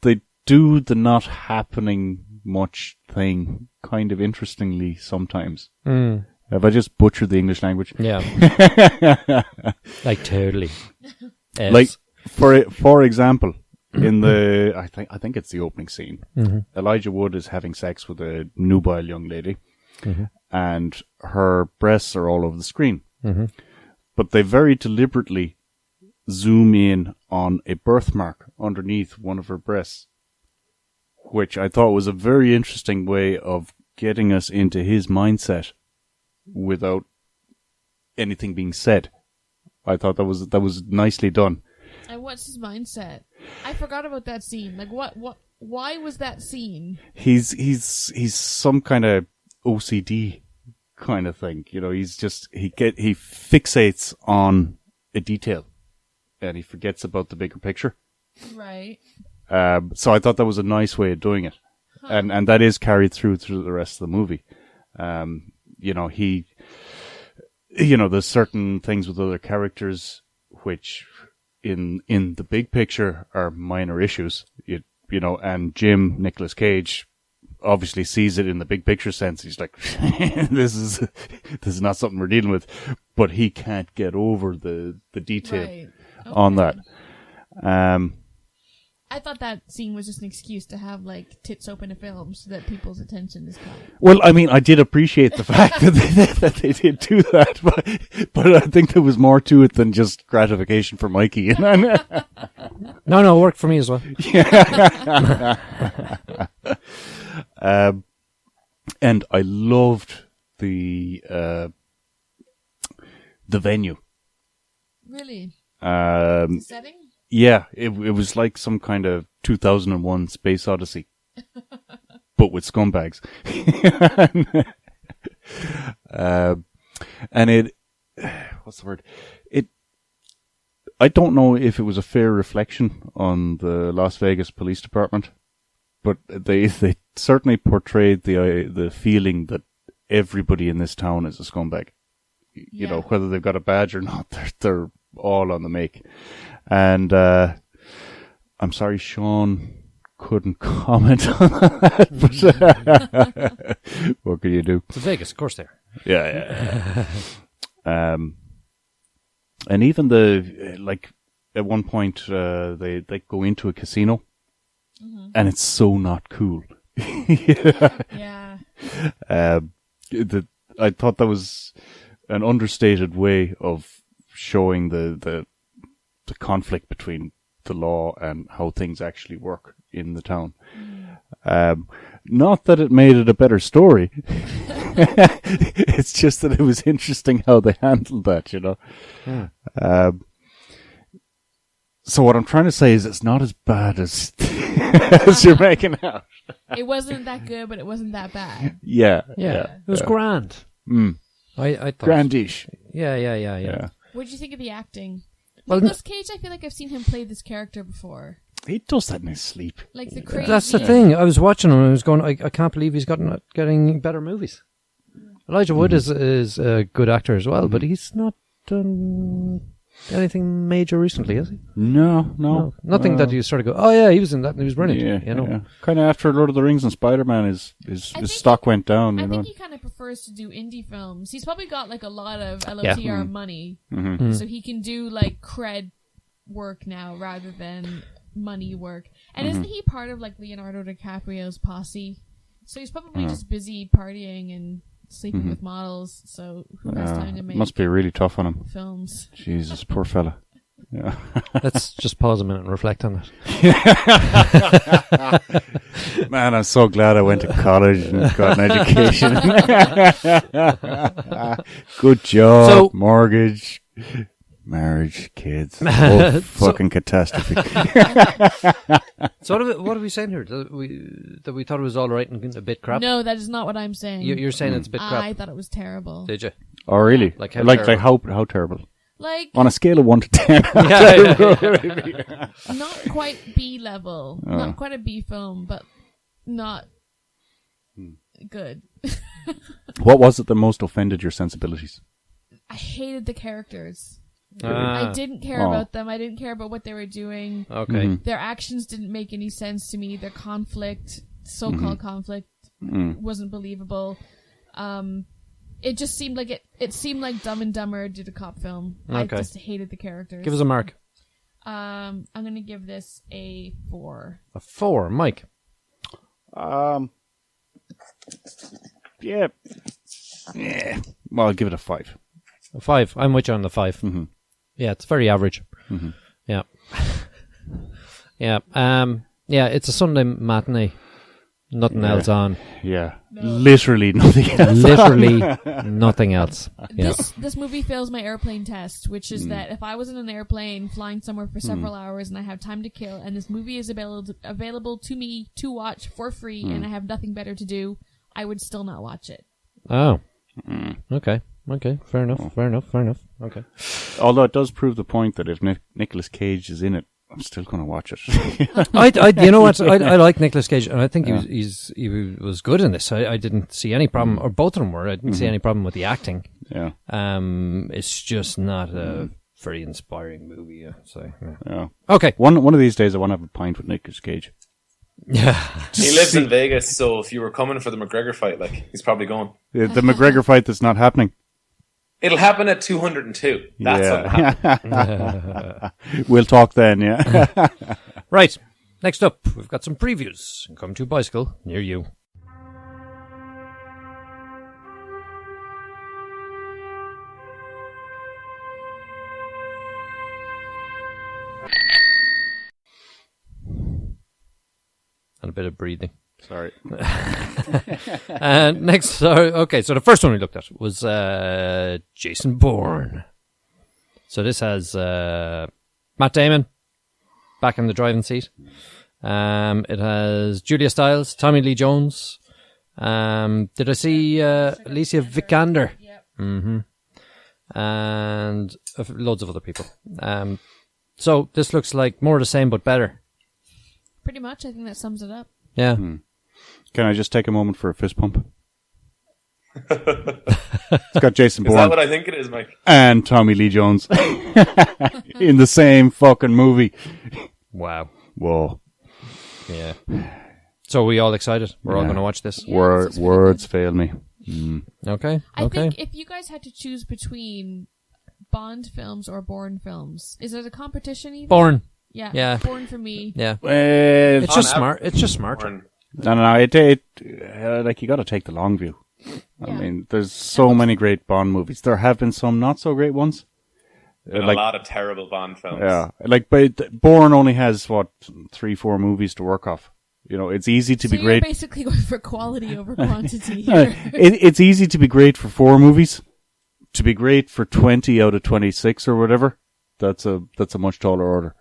they do the not happening much thing kind of interestingly sometimes. Have I just butchered the English language? Yeah. Like totally. Like for example, in the I think it's the opening scene. Elijah Wood is having sex with a nubile young lady, and her breasts are all over the screen. But they very deliberately zoom in on a birthmark underneath one of her breasts, which I thought was a very interesting way of getting us into his mindset without anything being said. I thought that was nicely done. And what's his mindset? I forgot about that scene. Like, why was that scene? He's some kind of OCD kind of thing. He's just he fixates on a detail and he forgets about the bigger picture. Right. So I thought that was a nice way of doing it. And that is carried through the rest of the movie. There's certain things with other characters which in the big picture are minor issues, and Jim, Nicolas Cage, obviously sees it in the big picture sense. He's like, this is not something we're dealing with, but he can't get over the detail on that. I thought that scene was just an excuse to have like tits open a film so that people's attention is caught. Well, I mean, I did appreciate the fact that they did do that, but I think there was more to it than just gratification for Mikey. No, it worked for me as well. And I loved the venue. Really? The setting? Yeah, it was like some kind of 2001 Space Odyssey, but with scumbags. And it, what's the word? I don't know if it was a fair reflection on the Las Vegas Police Department, but they certainly portrayed the feeling that everybody in this town is a scumbag. You know, whether they've got a badge or not, they're all on the make. And I'm sorry Sean couldn't comment on that, but what can you do? It's Vegas, of course there. Yeah. And even at one point they go into a casino, and it's so not cool. Yeah. I thought that was an understated way of showing the conflict between the law and how things actually work in the town. Not that it made it a better story. It's just that it was interesting how they handled that, you know. So what I'm trying to say is it's not as bad as as you're making out. It wasn't that good, but it wasn't that bad. Yeah. It was grand. I thought. Grandish. Yeah. What did you think of the acting? Well, Nicolas Cage, I feel like I've seen him play this character before. He does that in his sleep. Like the crazy. That's the thing. I was watching him and I was going, I can't believe he's getting better movies. Elijah Wood is a good actor as well, but he's not done anything major recently, has he? No. Nothing that you sort of go, oh yeah, he was in that and he was brilliant. Yeah. Kind of after Lord of the Rings and Spider-Man, his stock went down. I think he kind of prefers to do indie films. He's probably got like a lot of LOTR money, so he can do like cred work now rather than money work. And isn't he part of like Leonardo DiCaprio's posse? So he's probably just busy partying and sleeping with models. So who has time to make? Must be really tough on him. Films. Jesus, poor fella. Yeah. Let's just pause a minute and reflect on that. Man, I'm so glad I went to college and got an education. Good job. So- mortgage, marriage, kids. Whole fucking catastrophe. So what are we saying here? That we thought it was all right and a bit crap? No, that is not what I'm saying. You're saying it's a bit crap. I thought it was terrible. Did you? Oh, really? Like how like terrible? how terrible? Like, On a scale of 1 to 10. not quite B level. Not quite a B film, but not good. What was it that most offended your sensibilities? I hated the characters. Ah, I didn't care about them. I didn't care about what they were doing. okay. Their actions didn't make any sense to me. Their conflict, so-called conflict, wasn't believable. It just seemed like it seemed like Dumb and Dumber did a cop film. Okay. I just hated the characters. Give us a mark. I'm gonna give this a 4. A 4, Mike. Yeah. Well, I'll give it a 5. A 5. I'm with you on the 5. Mm-hmm. Yeah, it's very average. Mm-hmm. Yeah. Yeah. Yeah, it's a Sunday matinee. Nothing else on. Yeah. Literally nothing else. Literally nothing else. Yeah. This movie fails my airplane test, which is that if I was in an airplane flying somewhere for several hours and I have time to kill, and this movie is available to me to watch for free, and I have nothing better to do, I would still not watch it. Oh. Okay. Okay. Fair enough. Okay. Although it does prove the point that if Nicolas Cage is in it, I'm still going to watch it. You know what? I like Nicolas Cage, and I think he was good in this. I didn't see any problem, or both of them were. I didn't see any problem with the acting. Yeah. It's just not a very inspiring movie. So Yeah. okay. One of these days, I want to have a pint with Nicolas Cage. Yeah. He lives in Vegas, so if you were coming for the McGregor fight, like, he's probably going. The McGregor fight that's not happening. It'll happen at 202. That's what happened. We'll talk then, yeah. Right. Next up, we've got some previews. Come to Bicycle near you. And a bit of breathing. Sorry. Next, okay, so the first one we looked at was Jason Bourne. So this has Matt Damon back in the driving seat. It has Julia Stiles, Tommy Lee Jones. Did I see Alicia Vikander? Yep. Mm-hmm. And loads of other people. So this looks like more of the same but better. Pretty much, I think that sums it up. Yeah. Can I just take a moment for a fist pump? It's got Jason Is Bourne that what I think it is, Mike? and Tommy Lee Jones in the same fucking movie. Wow. Whoa. Yeah. So are we all excited? We're all going to watch this? Yeah, this is really Words good. fail me. Okay. I Okay. think if you guys had to choose between Bond films or Bourne films, is it a competition even? Bourne. Yeah. Yeah. Bourne for me. Yeah. Well, It's just On smart. It's just smarter. Bourne. no. It like you got to take the long view. I Yeah. mean, there's so many great Bond movies. There have been some not so great ones. And Like, a lot of terrible Bond films. yeah, like but Bourne only has 3-4 movies to work off. You know, it's easy to So be you're great. basically going for quality over quantity here. It's easy to be great for 4 movies. To be great for 20 out of 26 or whatever, that's a much taller order.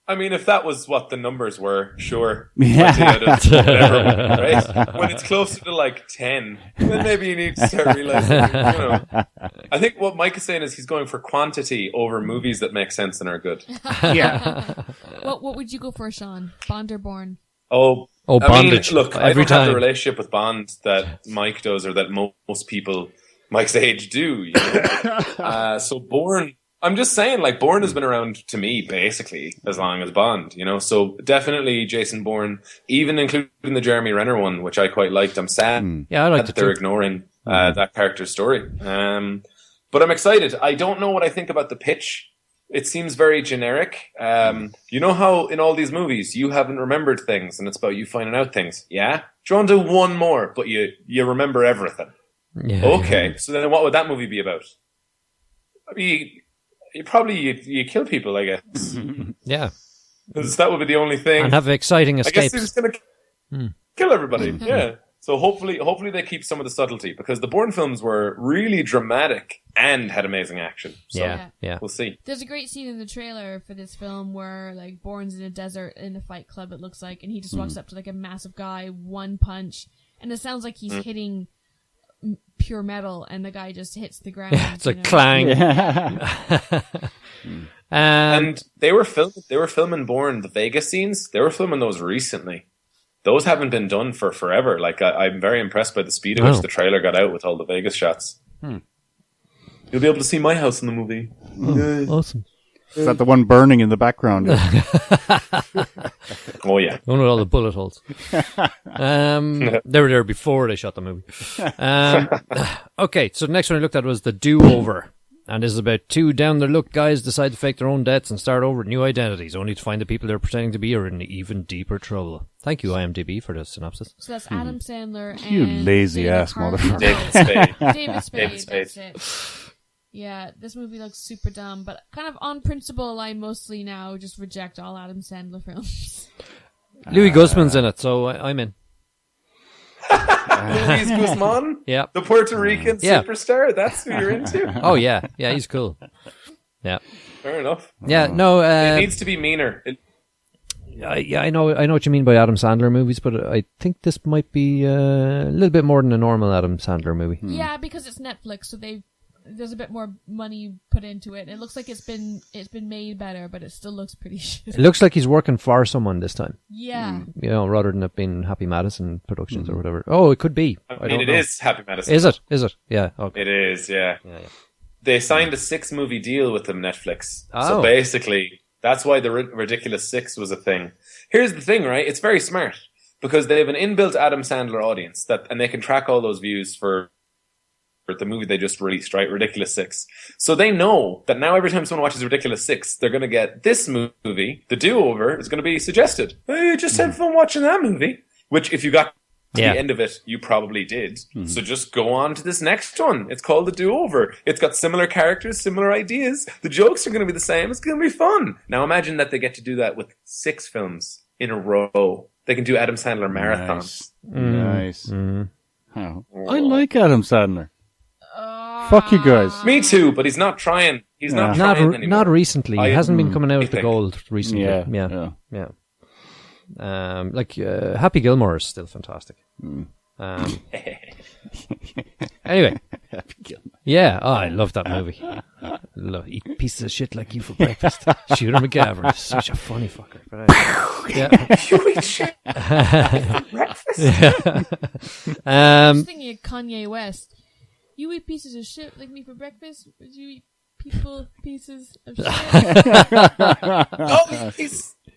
I mean, if that was what the numbers were, sure. Yeah. 20 out of whatever, right? When it's closer to like 10, then maybe you need to start realizing, I think what Mike is saying is he's going for quantity over movies that make sense and are good. Yeah. What would you go for, Sean? Bond or Bourne? Oh, I mean, bondage. look, I Every don't have time. the relationship with Bond that Mike does or that most people Mike's age do. You know? So Bourne, I'm just saying, like, Bourne has been around to me basically as long as Bond, you know. So definitely Jason Bourne, even including the Jeremy Renner one, which I quite liked. I'm sad Yeah, I liked that it they're too. ignoring that character's story. But I'm excited. I don't know what I think about the pitch. it seems very generic. You know how in all these movies you haven't remembered things, and it's about you finding out things. Yeah, do you want to do one more, but you remember everything? Yeah. Okay, so then what would that movie be about? You kill people, I guess. Yeah. 'Cause that would be the only thing. And have exciting I guess escapes. they're just gonna kill everybody. Yeah. So hopefully they keep some of the subtlety, because the Bourne films were really dramatic and had amazing action. So Yeah. we'll see. There's a great scene in the trailer for this film where like Bourne's in a desert in a fight club, it looks like, and he just walks up to like a massive guy, one punch, and it sounds like he's hitting pure metal, and the guy just hits the ground. It's a clang. And they were filming Bourne, the Vegas scenes. They were filming those recently. Those haven't been done for forever. Like I'm very impressed by the speed at which the trailer got out with all the Vegas shots. You'll be able to see my house in the movie. Awesome. Is that the one burning in the background? Oh yeah. One with all the bullet holes. They were there before they shot the movie. Okay, so the next one I looked at was The Do-Over. And this is about two down-the-luck guys decide to fake their own deaths and start over with new identities, only to find the people they're pretending to be are in even deeper trouble. Thank you, IMDb, for the synopsis. So that's Adam Sandler and You lazy Dana ass Carvey. motherfucker. David Spade. David Spade, David Spade. that's it. Yeah, this movie looks super dumb, but kind of on principle, I mostly now just reject all Adam Sandler films. Louis Guzman's in it, so I'm in. Luis Guzman, Yeah. the Puerto Rican Yeah. superstar. That's who you're into. Oh, yeah. Yeah, he's cool. Yeah. Fair enough. Yeah, no, It needs to be meaner. I know what you mean by Adam Sandler movies, but I think this might be a little bit more than a normal Adam Sandler movie. Yeah, because it's Netflix, so there's a bit more money put into it. It looks like it's been made better, but it still looks pretty shit. It looks like he's working for someone this time, Yeah. you know, rather than it being Happy Madison Productions or whatever. Oh, it could be. I I mean, don't it know. is Happy Madison. Is it? Is it? Yeah. Okay. It is, yeah. Yeah. They signed a 6-movie deal with them, Netflix. Oh. So basically, that's why the Ridiculous 6 was a thing. Here's the thing, right? It's very smart, because they have an inbuilt Adam Sandler audience, and they can track all those views for the movie they just released, right? Ridiculous 6. So they know that now every time someone watches Ridiculous 6, they're going to get this movie, The Do-Over, is going to be suggested. Hey, just have fun watching that movie. Which, if you got to the end of it, you probably did. So just go on to this next one. It's called The Do-Over. It's got similar characters, similar ideas. The jokes are going to be the same. It's going to be fun. Now imagine that they get to do that with 6 films in a row. They can do Adam Sandler marathons. Nice. Oh. I like Adam Sandler. Fuck you guys. Me too, but he's not trying. He's not trying anymore. Not recently. He hasn't been coming out of the think. gold recently. Yeah. Happy Gilmore is still fantastic. Anyway, yeah, I love that movie. Eat pieces of shit like you for breakfast. Shooter McGavin is such a funny fucker. But You eat shit for breakfast? I was thinking of Kanye West. You eat pieces of shit like me for breakfast? Would you eat pieces of shit?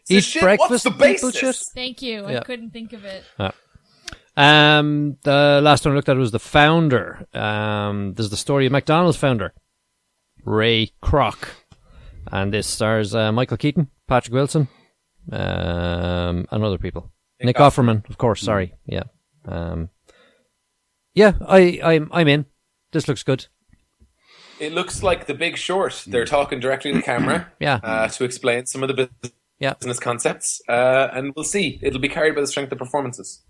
eat shit. breakfast, What's the people basis? shit. Thank you. I couldn't think of it. The last one I looked at was The Founder. There's the story of McDonald's founder, Ray Kroc. And this stars Michael Keaton, Patrick Wilson, and other people. Nick Offerman, of course, sorry. Yeah. I'm in. This looks good. It looks like The Big Short. They're talking directly to the camera to explain some of the business concepts. And we'll see. It'll be carried by the strength of performances.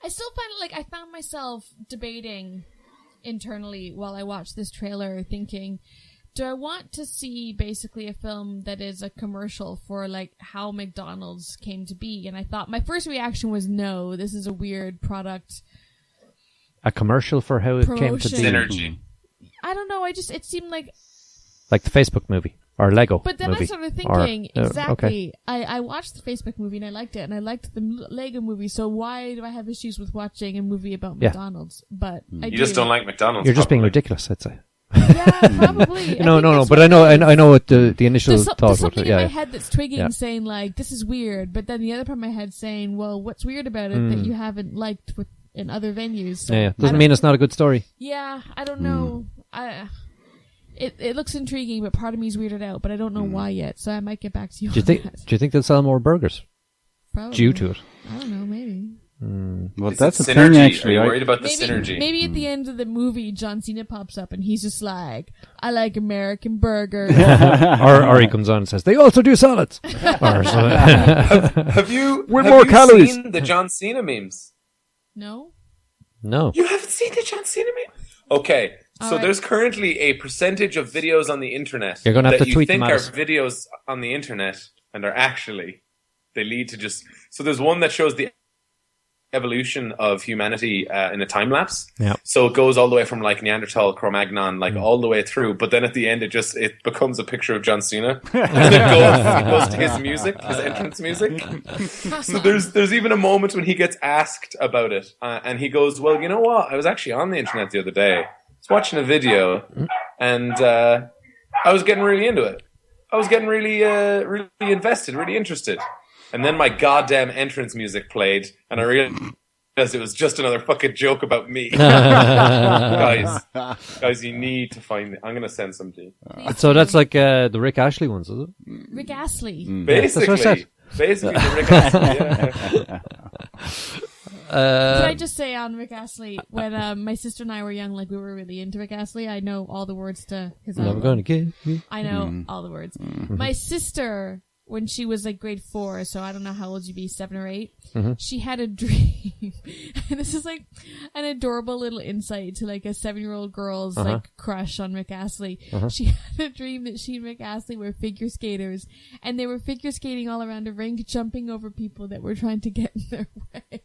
I still find it like I found myself debating internally while I watched this trailer, thinking, do I want to see basically a film that is a commercial for like how McDonald's came to be? And I thought my first reaction was no, this is a weird product. A commercial for how it came to be. Synergy. I don't know. It seemed like the Facebook movie or Lego. But then movie. I started thinking, Okay. exactly. I watched the Facebook movie and I liked it, and I liked the Lego movie. So why do I have issues with watching a movie about McDonald's? But You just don't like McDonald's. You're just being probably. ridiculous, I'd say. Yeah, probably. No. But I know what the initial There's thought was. something in my head that's twigging, saying like, "This is weird," but then the other part of my head saying, "Well, what's weird about it that you haven't liked in other venues?" So Doesn't mean it's not a good story. Yeah, I don't know. It looks intriguing, but part of me is weirded out, but I don't know why yet, so I might get back to you. Do you think they'll sell more burgers Probably. due to it? I don't know, maybe. Well, Is that's it a synergy? thing, actually. Are you I- worried about the Maybe, synergy? maybe at the end of the movie, John Cena pops up and he's just like, I like American burgers. or he comes on and says, they also do salads. Or something. Have you With have more you calories. seen the John Cena memes? No? No. You haven't seen the John Cena meme? Okay, so Alright. there's currently a percentage of videos on the internet You're gonna have that to you tweet think them at are us. videos on the internet and are actually they lead to just. So there's one that shows the evolution of humanity in a time lapse. Yeah. So it goes all the way from like Neanderthal, Cro-Magnon, like all the way through. But then at the end, it becomes a picture of John Cena, and it goes to his music, his entrance music. So there's even a moment when he gets asked about it, and he goes, "Well, you know what? I was actually on the internet the other day. I was watching a video, and I was getting really into it. I was getting really invested, really interested." And then my goddamn entrance music played, and I realized it was just another fucking joke about me. Guys, you need to find it. I'm going to send some to you. So that's like the Rick Ashley ones, is it? Rick Astley. Basically, That's what I said. the Rick Astley, yeah. Can I just say on Rick Astley, when my sister and I were young, like we were really into Rick Astley, I know all the words to his Never album. gonna give you. I know all the words. My sister, when she was like grade 4, so I don't know how old you'd be, 7 or 8, she had a dream. And this is like an adorable little insight to like a 7-year-old girl's like crush on Rick Astley. She had a dream that she and Rick Astley were figure skaters, and they were figure skating all around a rink, jumping over people that were trying to get in their way. I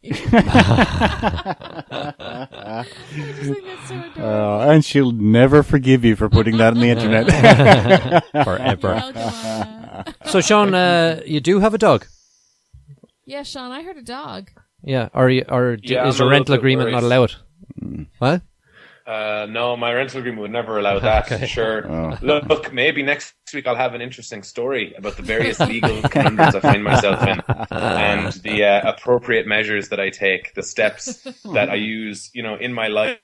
just think that's so adorable. and she'll never forgive you for putting that on the internet. You're Forever. welcome, Anna. So, Sean, you do have a dog? Yeah, Sean, I heard a dog. Yeah. Yeah, is I'm your a little rental bit agreement not worried. allowed? What? No, my rental agreement would never allow that. Sure. Look, maybe next week I'll have an interesting story about the various legal conundrums I find myself in, and the appropriate measures that I take, the steps that I use, in my life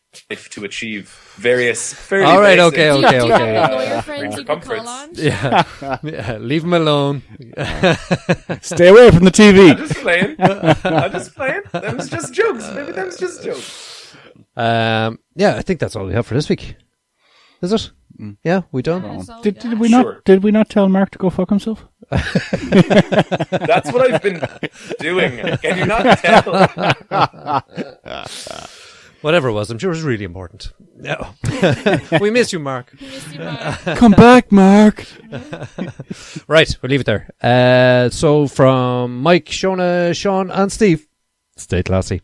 to achieve various. All right. basic, Okay. Do you Okay. have Okay. lawyer friends you can call comforts. on? Yeah. Leave him alone. Stay away from the TV. I'm just playing. Them's just jokes. Maybe them's just jokes. Yeah, I think that's all we have for this week. Is it? Yeah, we done. That's all Did got. we Sure. not? Did we not tell Mark to go fuck himself? That's what I've been doing. Can you not tell? Whatever it was, I'm sure it was really important. No. We miss you, Mark. Miss you, Mark. Come back, Mark. Right, we'll leave it there. So from Mike, Shona, Sean, and Steve, stay classy.